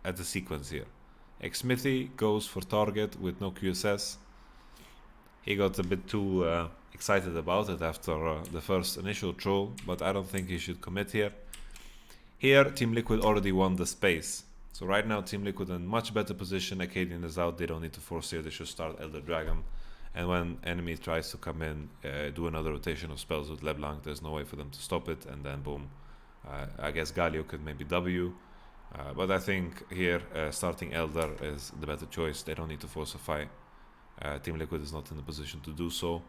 [SPEAKER 1] at the sequence here. X-Smithy goes for target with no QSS. He got a bit too excited about it after the first initial troll, but I don't think he should commit here. Here, Team Liquid already won the space. So right now, Team Liquid in much better position. Acadian is out. They don't need to force here. They should start Elder Dragon. And when enemy tries to come in, do another rotation of spells with LeBlanc, there's no way for them to stop it. And then boom. I guess Galio could maybe W. But I think here, starting Elder is the better choice. They don't need to force a fight. Team Liquid is not in the position to do so.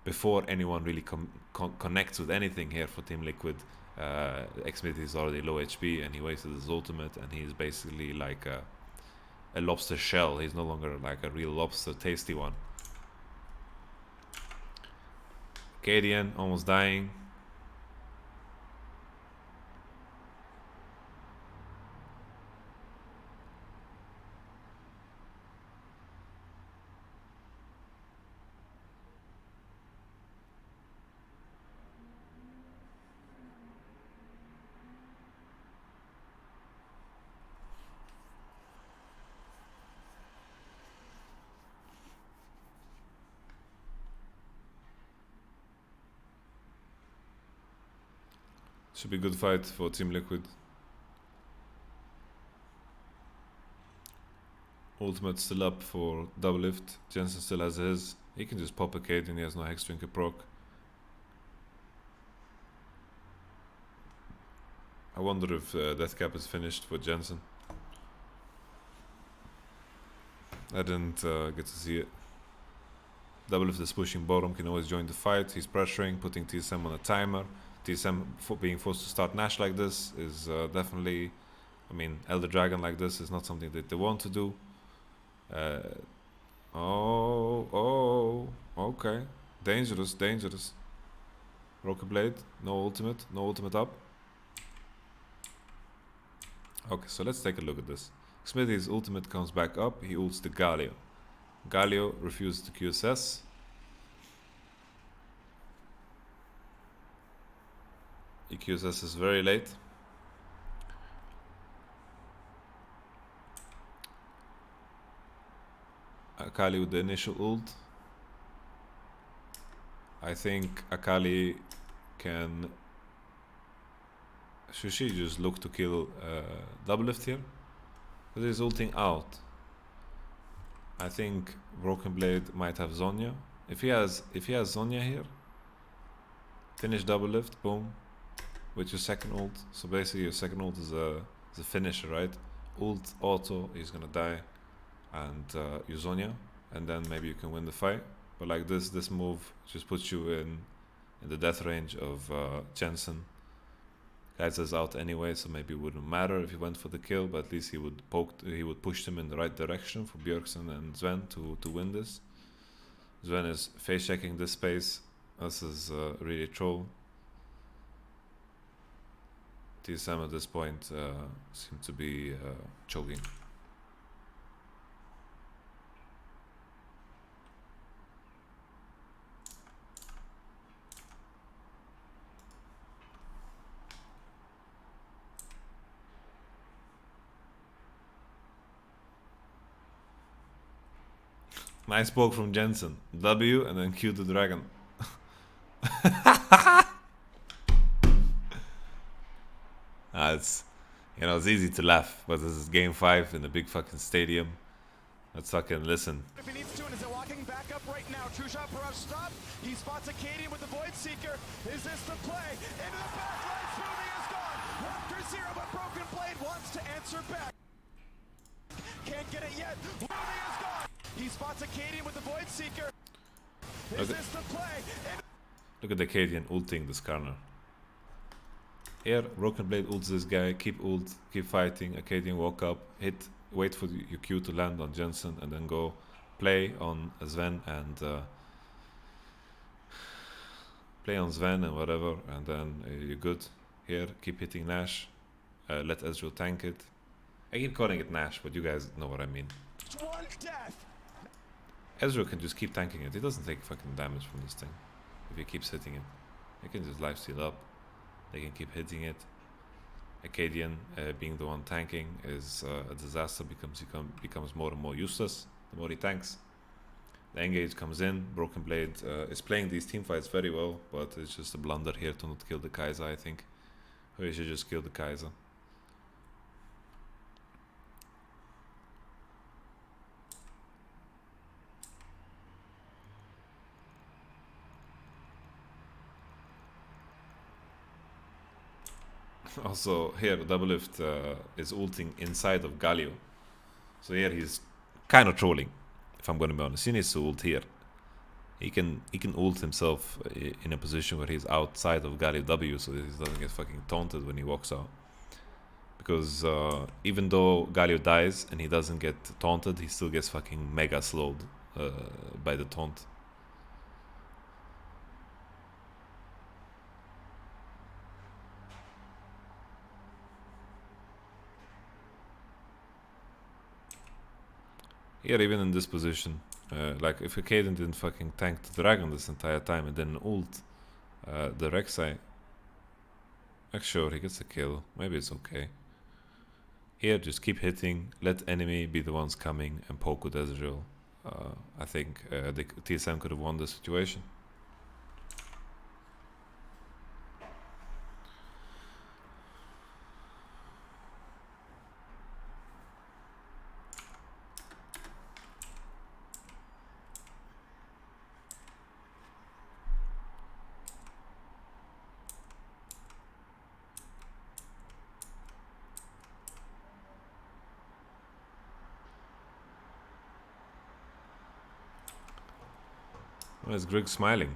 [SPEAKER 1] Before anyone really connects with anything here for Team Liquid, X-Midi is already low HP and he wasted his ultimate, and he's basically like a lobster shell. He's no longer like a real lobster, tasty one. Acadian almost dying. Should be a good fight for Team Liquid. Ultimate still up for double lift. Jensen still has his. He can just pop a Cade and he has no Hex Drinker proc. I wonder if Death Cap is finished for Jensen. I didn't get to see it. Double lift is pushing bottom, can always join the fight. He's pressuring, putting TSM on a timer. TSM being forced to start Nash like this is definitely, I mean, Elder Dragon like this is not something that they want to do. Okay. Dangerous. Rocket Blade, no ultimate up. Okay, so let's take a look at this. Smithy's ultimate comes back up, he ults the Galio. Galio refuses to QSS. EQSS is very late. Akali with the initial ult. I think Akali can... Should she just look to kill double lift here? But he's ulting out. I think Broken Blade might have Zonya. If he has Zonya here, finish double lift, boom, with your second ult. So basically your second ult is a finisher, right? Ult auto, he's gonna die, and you Zonya, and then maybe you can win the fight. But like this move just puts you in in the death range of Jensen. Kaiser's out anyway, so maybe it wouldn't matter if he went for the kill, but at least he would push him in the right direction for Bjergsen and Sven to win this. Sven is face checking this space. This is really troll. TSM at this point seem to be choking. Nice poke from Jensen. W and then Q the dragon. It's, you know, it's easy to laugh, but this is game 5 in a big fucking stadium. Let's fucking listen.
[SPEAKER 2] If he needs to, and is walking back up right now. True shot for us. Stop. He spots Acadian with the Void Seeker. Is this the play? Into the back line. Smoothie is gone. 1-0, but Broken Blade wants to answer back. Can't get it yet. Smoothie is gone. He spots Acadian with the Void Seeker. Is this the play?
[SPEAKER 1] Look at the Acadian ulting this corner. Here, Broken Blade ults this guy, keep ult, keep fighting, Acadian walk up, hit, wait for your Q to land on Jensen, and then go play on Sven and whatever, and then you're good. Here, keep hitting Nash, let Ezreal tank it. I keep calling it Nash, but you guys know what I mean.
[SPEAKER 2] One death.
[SPEAKER 1] Ezreal can just keep tanking it, he doesn't take fucking damage from this thing if he keeps hitting it. He can just lifesteal up. They can keep hitting it. Acadian being the one tanking is a disaster, becomes more and more useless the more he tanks. The engage comes in. Broken Blade is playing these team fights very well, but it's just a blunder here to not kill the Kaiser, I think. Or you should just kill the Kaiser. Also here Doublelift is ulting inside of Galio, so here he's kind of trolling, if I'm going to be honest. He needs to ult here. He can ult himself in a position where he's outside of Galio W, so that he doesn't get fucking taunted when he walks out. Because even though Galio dies and he doesn't get taunted, he still gets fucking mega slowed by the taunt. Here, even in this position, like if Acadian didn't fucking tank the dragon this entire time and then ult the Rek'Sai, like sure, he gets a kill, maybe it's okay. Here, just keep hitting, let enemy be the ones coming and poke with Ezreal. I think the TSM could have won the situation. Why is Greg smiling?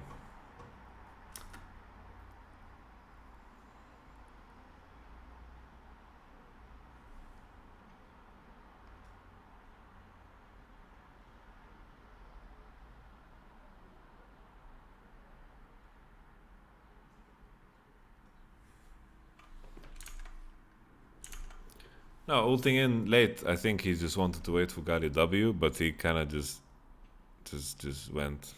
[SPEAKER 1] No, ulting in late. I think he just wanted to wait for Galio W, but he kind of just went.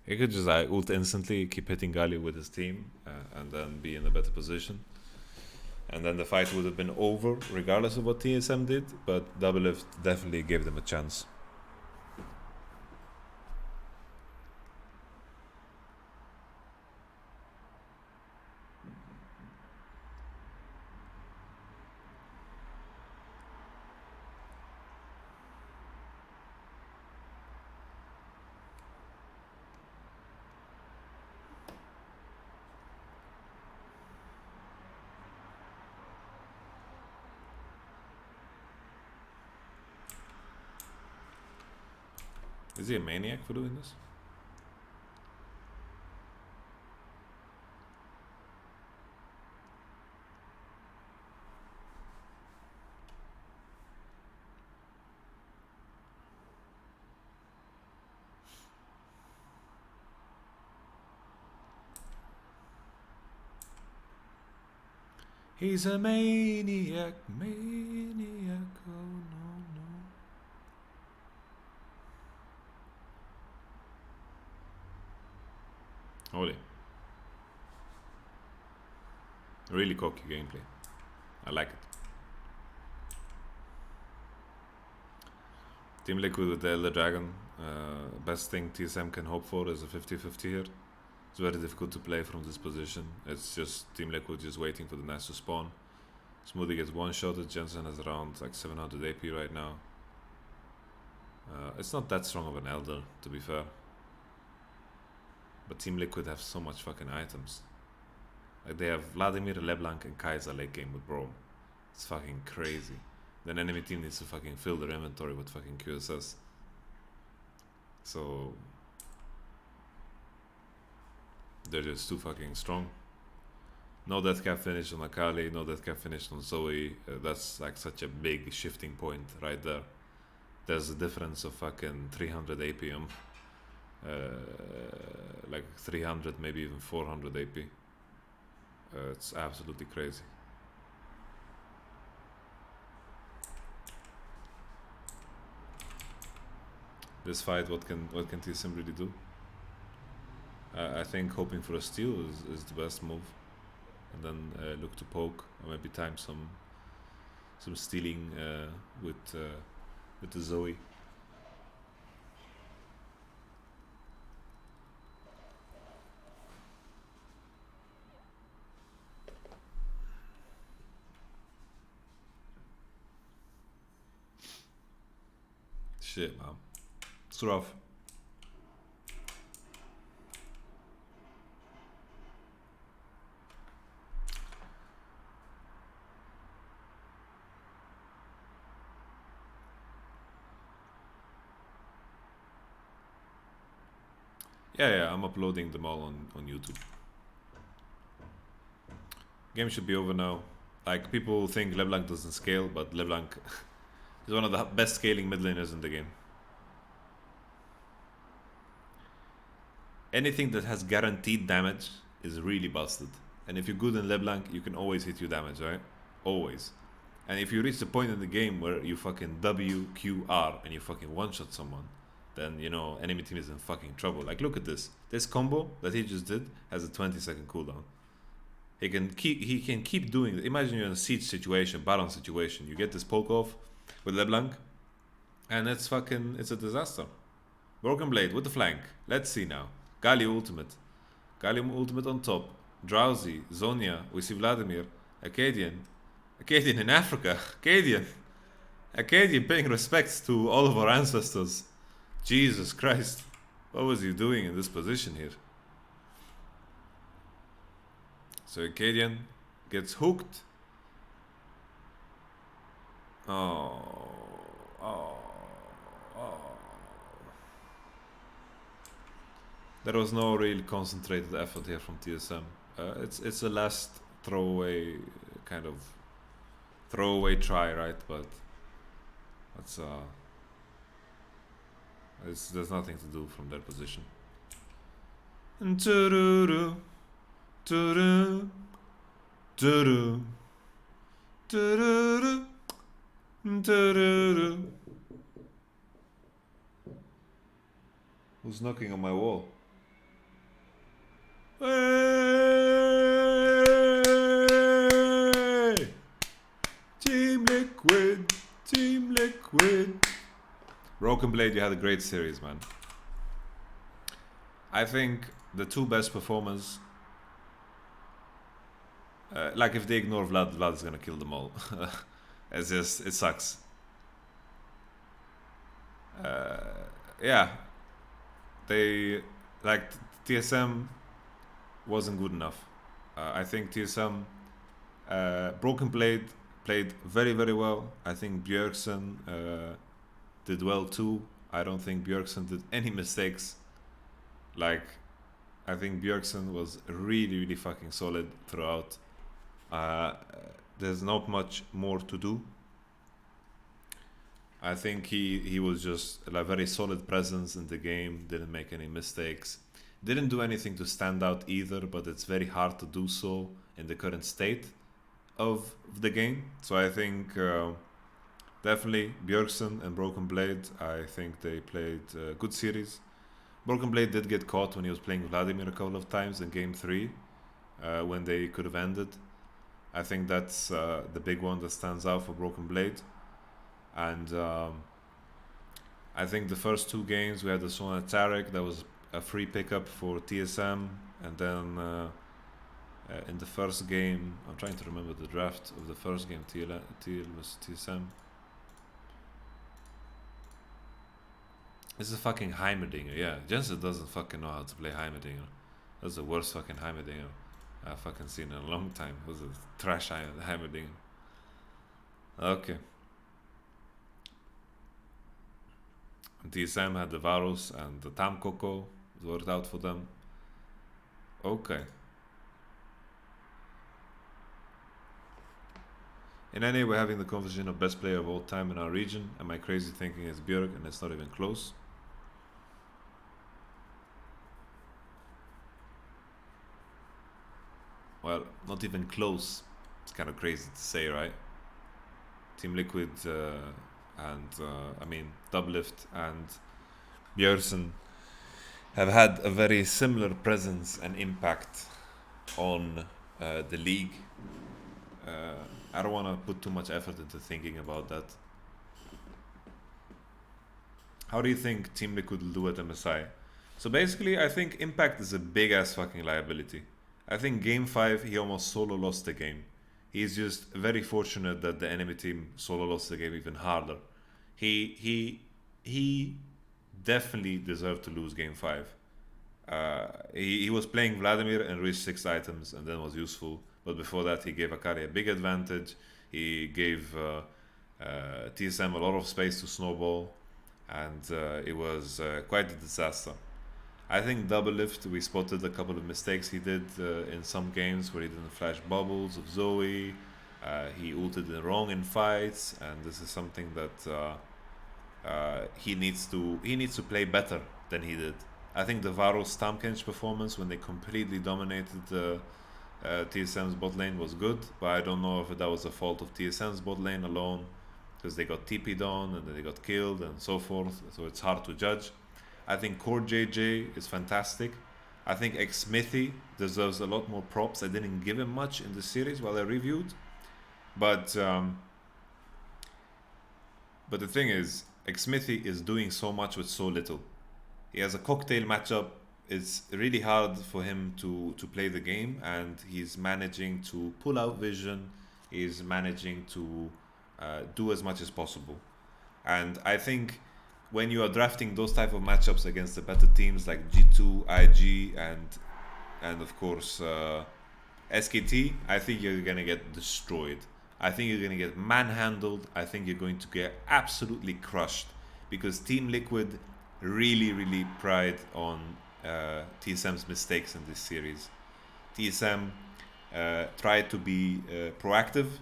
[SPEAKER 1] He could just ult instantly, keep hitting Galio with his team, and then be in a better position. And then the fight would have been over, regardless of what TSM did, but Doublelift definitely gave them a chance. Is he a maniac for doing this? He's a maniac, maniac, oh no, no. Holy. Really cocky gameplay. I like it. Team Liquid with the Elder Dragon. Best thing TSM can hope for is a 50-50 here. It's very difficult to play from this position. It's just Team Liquid just waiting for the Nest to spawn. Smoothie gets one-shotted. Jensen has around like 700 AP right now. It's not that strong of an Elder, to be fair. But Team Liquid have so much fucking items. Like they have Vladimir, LeBlanc, and Kaiser late game with Bro. It's fucking crazy. Then enemy team needs to fucking fill their inventory with fucking QSS. So they're just too fucking strong. No deathcap finish on Akali, no deathcap finish on Zoe. That's like such a big shifting point right there. There's a difference of fucking 300 APM. Like 300, maybe even 400 AP. It's absolutely crazy. This fight, what can TSM really do? I think hoping for a steal is the best move, and then look to poke or maybe time some stealing with the Zoe. Shit, man. It's rough. Yeah, I'm uploading them all on YouTube. Game should be over now. Like, people think LeBlanc doesn't scale, but LeBlanc is one of the best scaling mid laners in the game. Anything that has guaranteed damage is really busted. And if you're good in LeBlanc, you can always hit your damage, right? Always. And if you reach the point in the game where you fucking WQR and you fucking one-shot someone, then, you know, enemy team is in fucking trouble. Like, look at this. This combo that he just did has a 20-second cooldown. He can keep doing it. Imagine you're in a siege situation, Baron situation. You get this poke off with LeBlanc, and it's a disaster. Broken Blade with the flank. Let's see now. Galio ultimate. Galio ultimate on top. Drowsy, Zonia, we see Vladimir, Acadian in Africa, Acadian paying respects to all of our ancestors. Jesus Christ, what was he doing in this position here? So Acadian gets hooked. Oh. There was no real concentrated effort here from TSM. It's a last throwaway try, right? But there's nothing to do from their position. Who's knocking on my wall? Hey! Team Liquid. Broken Blade, you had a great series, man. I think the two best performers, like if they ignore Vlad is gonna kill them all. It sucks. Yeah, they like TSM wasn't good enough. I think TSM Broken Blade played very, very well. I think Bjergsen did well too. I don't think Bjergsen did any mistakes. Like, I think Bjergsen was really, really fucking solid throughout. There's not much more to do. I think he was just a very solid presence in the game, didn't make any mistakes. Didn't do anything to stand out either, but it's very hard to do so in the current state of the game. So I think definitely Bjergsen and Broken Blade, I think they played a good series. Broken Blade did get caught when he was playing Vladimir a couple of times in game 3 when they could have ended. I think that's the big one that stands out for Broken Blade. And I think the first 2 games we had the Sona Tarek, that was a free pickup for TSM. And then in the first game, I'm trying to remember the draft of the first game, TL was TSM. This is fucking Heimerdinger, yeah. Jensen doesn't fucking know how to play Heimerdinger. That's the worst fucking Heimerdinger I've fucking seen in a long time. It was a trash Heimerdinger. Okay. TSM had the Varus and the Tamkoko. It worked out for them. Okay. In any way, we're having the conversation of best player of all time in our region. Am I crazy thinking it's Björk and it's not even close? Well, not even close. It's kind of crazy to say, right? Team Liquid Doublift and Björsen have had a very similar presence and impact on the league. I don't want to put too much effort into thinking about that. How do you think Team Liquid will do at MSI? So basically, I think Impact is a big ass fucking liability. I think game 5 he almost solo lost the game. He's just very fortunate that the enemy team solo lost the game even harder. He definitely deserved to lose game 5. He was playing Vladimir and reached 6 items and then was useful. But before that, he gave Akari a big advantage. He gave TSM a lot of space to snowball, and it was quite a disaster. I think Doublift, we spotted a couple of mistakes he did in some games where he didn't flash bubbles of Zoe. He ulted it wrong in fights, and this is something that he needs to play better than he did. I think the Varus Stamkench performance when they completely dominated TSM's bot lane was good, but I don't know if that was the fault of TSM's bot lane alone, because they got TP'd on and then they got killed and so forth, so it's hard to judge. I think Core JJ is fantastic. I think Xmithy deserves a lot more props. I didn't give him much in the series while I reviewed, but the thing is, Xmithy is doing so much with so little. He has a cocktail matchup. It's really hard for him to play the game, and he's managing to pull out vision. He's managing to do as much as possible. And I think when you are drafting those type of matchups against the better teams like G2, IG, and of course SKT, I think you're gonna get destroyed. I think you're gonna get manhandled. I think you're going to get absolutely crushed, because Team Liquid really pride on TSM's mistakes in this series. TSM tried to be proactive.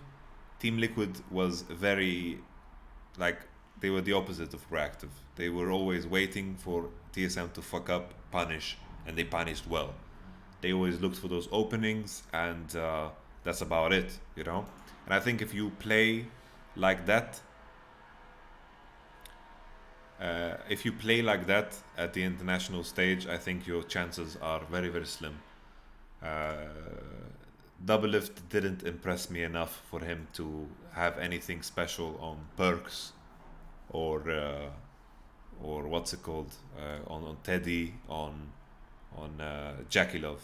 [SPEAKER 1] Team Liquid was very, like, they were the opposite of proactive. They were always waiting for TSM to fuck up, punish, and they punished well. They always looked for those openings, and that's about it, you know? And I think if you play like that, at the international stage, I think your chances are very slim. Doublift didn't impress me enough for him to have anything special on perks or what's it called, on Teddy, on Jackie Love.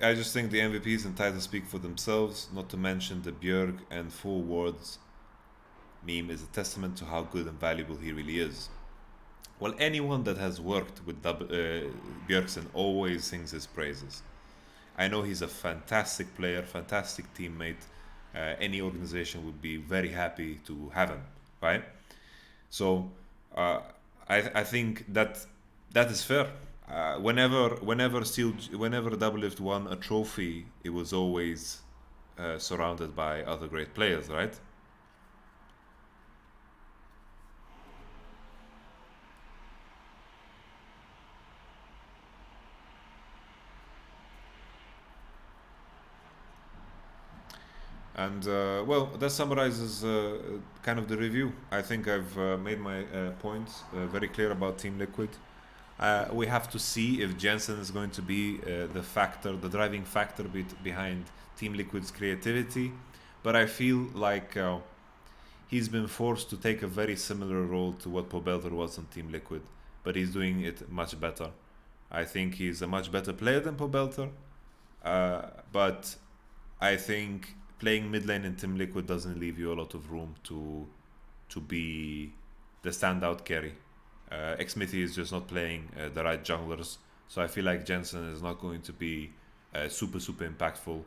[SPEAKER 1] I just think the MVPs entitled to speak for themselves, not to mention the Björk and 4 words meme is a testament to how good and valuable he really is. Well, anyone that has worked with Björksen always sings his praises. I know he's a fantastic player, fantastic teammate. Any organization would be very happy to have him, right? So I think that is fair. Whenever Doublift won a trophy, it was always surrounded by other great players, right? And well, that summarizes kind of the review. I think I've made my points very clear about Team Liquid. We have to see if Jensen is going to be the driving factor behind Team Liquid's creativity. But I feel like he's been forced to take a very similar role to what Pobelter was on Team Liquid, but he's doing it much better. I think he's a much better player than Pobelter, but I think playing mid lane in Team Liquid doesn't leave you a lot of room to be the standout carry. Xmithy is just not playing the right junglers, so I feel like Jensen is not going to be super impactful.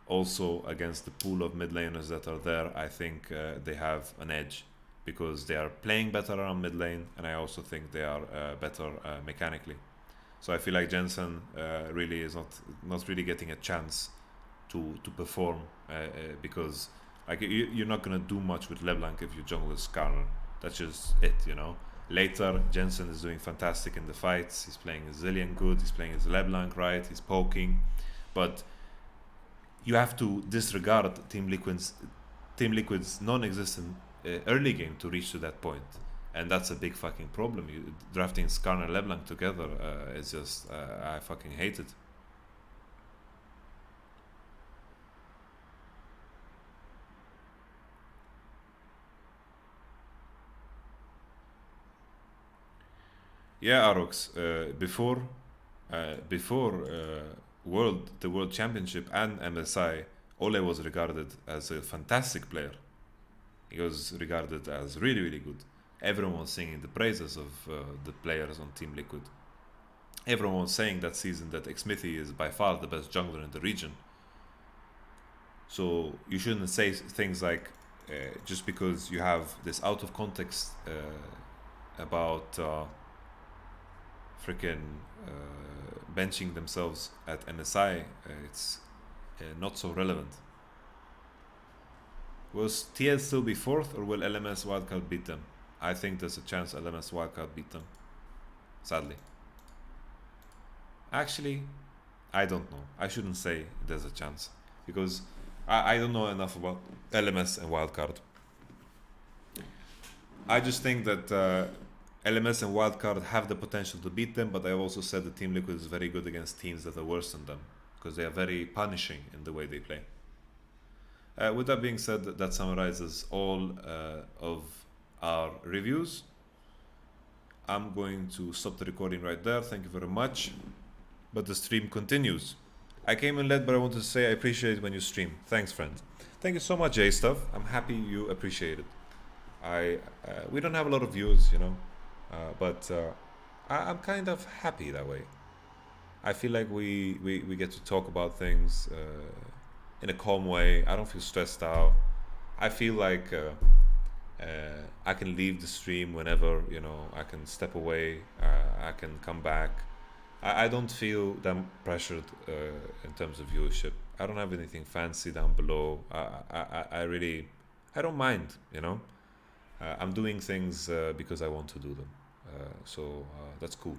[SPEAKER 1] Also, against the pool of mid laners that are there, I think they have an edge because they are playing better around mid lane, and I also think they are better mechanically. So I feel like Jensen really is not really getting a chance to perform because like you're not gonna do much with LeBlanc if you jungle Skarner. That's just it, you know. Later, Jensen is doing fantastic in the fights. He's playing his Zillion good. He's playing his LeBlanc right. He's poking, but you have to disregard Team Liquid's non-existent early game to reach to that point, and that's a big fucking problem. You drafting Skarner and LeBlanc together is just I fucking hate it. Yeah, Arox. Before the World Championship and MSI, Ole was regarded as a fantastic player. He was regarded as really good. Everyone was singing the praises of the players on Team Liquid. Everyone was saying that season that Xmithy is by far the best jungler in the region. So you shouldn't say things like just because you have this out of context about freaking benching themselves at MSI, it's not so relevant. Will TL still be fourth, or will LMS Wildcard beat them? I think there's a chance LMS Wildcard beat them. Sadly. Actually, I don't know. I shouldn't say there's a chance because I don't know enough about LMS and Wildcard. I just think that LMS and Wildcard have the potential to beat them, but I've also said that Team Liquid is very good against teams that are worse than them because they are very punishing in the way they play. With that being said, that summarizes all of our reviews. I'm going to stop the recording right there. Thank you very much. But the stream continues. I came in late, but I wanted to say I appreciate it when you stream. Thanks, friend. Thank you so much, J-Stuff. I'm happy you appreciate it. We don't have a lot of views, you know, but I'm kind of happy that way. I feel like we get to talk about things in a calm way. I don't feel stressed out. I feel like I can leave the stream whenever, you know, I can step away, I can come back. I don't feel that pressured in terms of viewership. I don't have anything fancy down below. I don't mind, you know. I'm doing things because I want to do them. So that's cool.